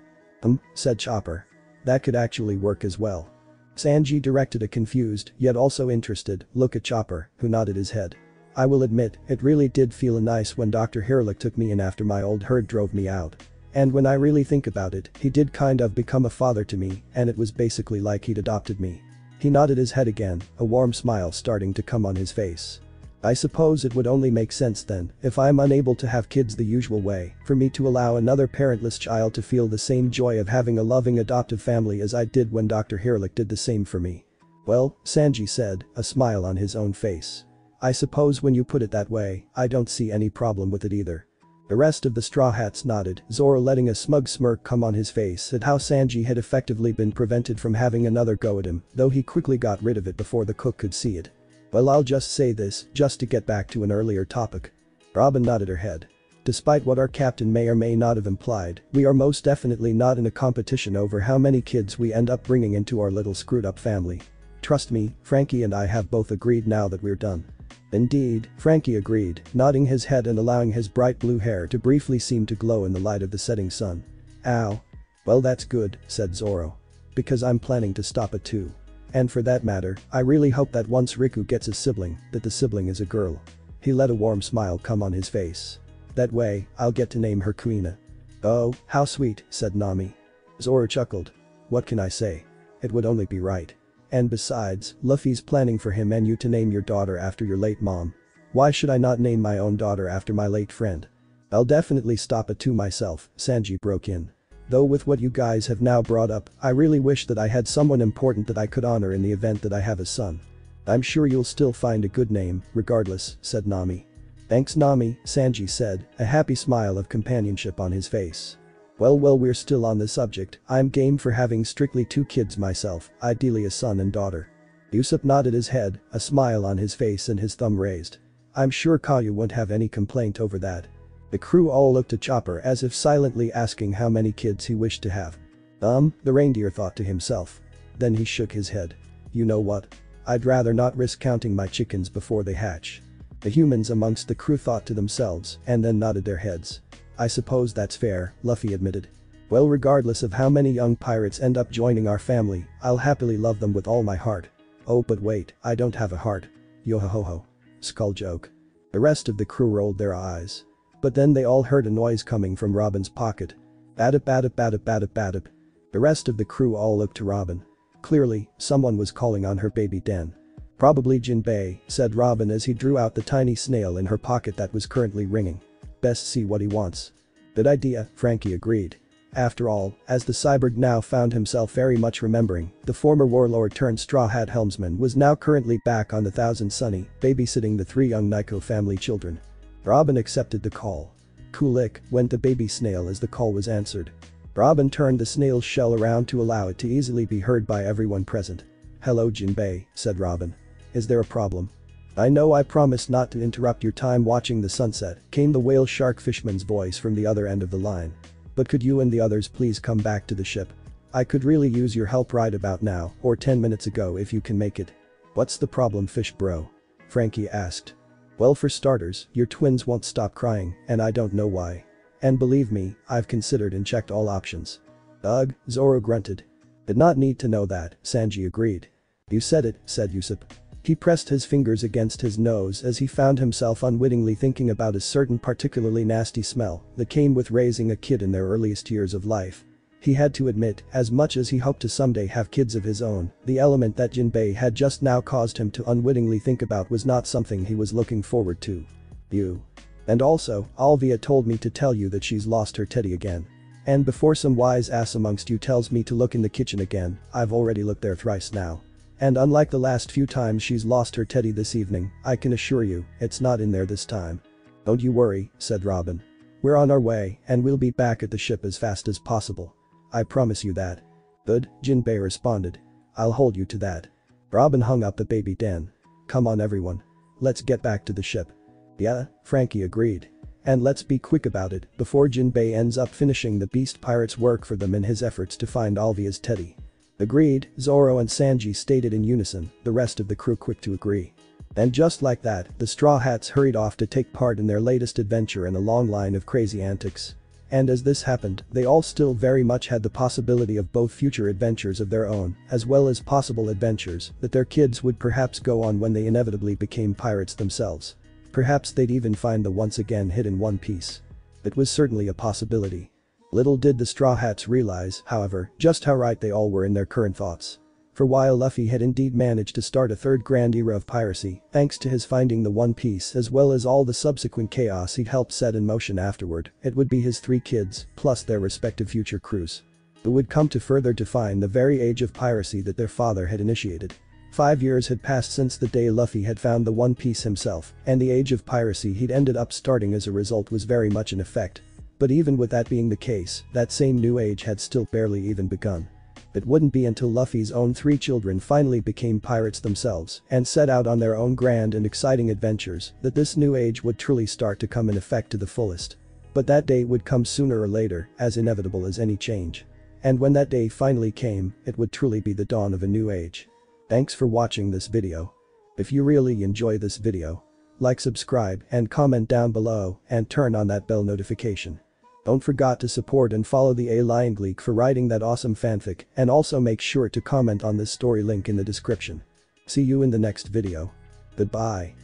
Said Chopper. That could actually work as well. Sanji directed a confused, yet also interested, look at Chopper, who nodded his head. I will admit, it really did feel nice when Dr. Hirlik took me in after my old herd drove me out. And when I really think about it, he did kind of become a father to me, and it was basically like he'd adopted me. He nodded his head again, a warm smile starting to come on his face. I suppose it would only make sense then, if I'm unable to have kids the usual way, for me to allow another parentless child to feel the same joy of having a loving adoptive family as I did when Dr. Hirlik did the same for me. Well, Sanji said, a smile on his own face. I suppose when you put it that way, I don't see any problem with it either. The rest of the Straw Hats nodded, Zoro letting a smug smirk come on his face at how Sanji had effectively been prevented from having another go at him, though he quickly got rid of it before the cook could see it. Well, I'll just say this, just to get back to an earlier topic. Robin nodded her head. Despite what our captain may or may not have implied, we are most definitely not in a competition over how many kids we end up bringing into our little screwed up family. Trust me, Frankie and I have both agreed now that we're done. Indeed, Frankie agreed, nodding his head and allowing his bright blue hair to briefly seem to glow in the light of the setting sun. Ow. Well, that's good, said Zoro. Because I'm planning to stop at 2. And for that matter, I really hope that once Riku gets a sibling, that the sibling is a girl. He let a warm smile come on his face. That way, I'll get to name her Kuina. Oh, how sweet, said Nami. Zoro chuckled. What can I say? It would only be right. And besides, Luffy's planning for him and you to name your daughter after your late mom. Why should I not name my own daughter after my late friend? I'll definitely stop at 2 myself, Sanji broke in. Though with what you guys have now brought up, I really wish that I had someone important that I could honor in the event that I have a son. I'm sure you'll still find a good name, regardless, said Nami. Thanks Nami, Sanji said, a happy smile of companionship on his face. Well, we're still on the subject, I'm game for having strictly 2 kids myself, ideally a son and daughter. Usopp nodded his head, a smile on his face and his thumb raised. I'm sure Kaya won't have any complaint over that. The crew all looked at Chopper as if silently asking how many kids he wished to have. The reindeer thought to himself. Then he shook his head. You know what? I'd rather not risk counting my chickens before they hatch. The humans amongst the crew thought to themselves and then nodded their heads. I suppose that's fair, Luffy admitted. Well, regardless of how many young pirates end up joining our family, I'll happily love them with all my heart. Oh, but wait, I don't have a heart. Yo-ho-ho-ho. Skull joke. The rest of the crew rolled their eyes. But then they all heard a noise coming from Robin's pocket. Badip badip badip badip badip. The rest of the crew all looked to Robin. Clearly, someone was calling on her baby Den. Probably Jinbei, said Robin as he drew out the tiny snail in her pocket that was currently ringing. Best see what he wants. Good idea, Frankie agreed. After all, as the cyborg now found himself very much remembering, the former warlord turned Straw Hat helmsman was now currently back on the Thousand Sunny, babysitting the 3 young Nico family children. Robin accepted the call. Kulik, went the baby snail as the call was answered. Robin turned the snail's shell around to allow it to easily be heard by everyone present. Hello Jinbei, said Robin. Is there a problem? I know I promised not to interrupt your time watching the sunset, came the whale shark fishman's voice from the other end of the line. But could you and the others please come back to the ship? I could really use your help right about now, or 10 minutes ago if you can make it. What's the problem, fish bro? Frankie asked. Well, for starters, your twins won't stop crying, and I don't know why. And believe me, I've considered and checked all options. Ugh, Zoro grunted. Did not need to know that, Sanji agreed. You said it, said Usopp. He pressed his fingers against his nose as he found himself unwittingly thinking about a certain particularly nasty smell that came with raising a kid in their earliest years of life. He had to admit, as much as he hoped to someday have kids of his own, the element that Jinbei had just now caused him to unwittingly think about was not something he was looking forward to. You. And also, Alvia told me to tell you that she's lost her teddy again. And before some wise ass amongst you tells me to look in the kitchen again, I've already looked there thrice now. And unlike the last few times she's lost her teddy this evening, I can assure you, it's not in there this time. Don't you worry, said Robin. We're on our way, and we'll be back at the ship as fast as possible. I promise you that. Good, Jinbei responded. I'll hold you to that. Robin hung up the baby Den. Come on everyone. Let's get back to the ship. Yeah, Frankie agreed. And let's be quick about it before Jinbei ends up finishing the beast pirate's work for them in his efforts to find Alvia's teddy. Agreed, Zoro and Sanji stated in unison, the rest of the crew quick to agree. And just like that, the Straw Hats hurried off to take part in their latest adventure in a long line of crazy antics. And as this happened, they all still very much had the possibility of both future adventures of their own, as well as possible adventures that their kids would perhaps go on when they inevitably became pirates themselves. Perhaps they'd even find the once again hidden One Piece. It was certainly a possibility. Little did the Straw Hats realize, however, just how right they all were in their current thoughts. For while Luffy had indeed managed to start a third grand era of piracy, thanks to his finding the One Piece as well as all the subsequent chaos he'd helped set in motion afterward, it would be his 3 kids, plus their respective future crews, who would come to further define the very age of piracy that their father had initiated. 5 years had passed since the day Luffy had found the One Piece himself, and the age of piracy he'd ended up starting as a result was very much in effect. But even with that being the case, that same new age had still barely even begun. It wouldn't be until Luffy's own 3 children finally became pirates themselves and set out on their own grand and exciting adventures that this new age would truly start to come in effect to the fullest. But that day would come sooner or later, as inevitable as any change. And when that day finally came, it would truly be the dawn of a new age. Thanks for watching this video. If you really enjoy this video, like, subscribe, and comment down below, and turn on that bell notification. Don't forget to support and follow the A-Lion Gleek for writing that awesome fanfic, and also make sure to comment on this story link in the description. See you in the next video. Goodbye.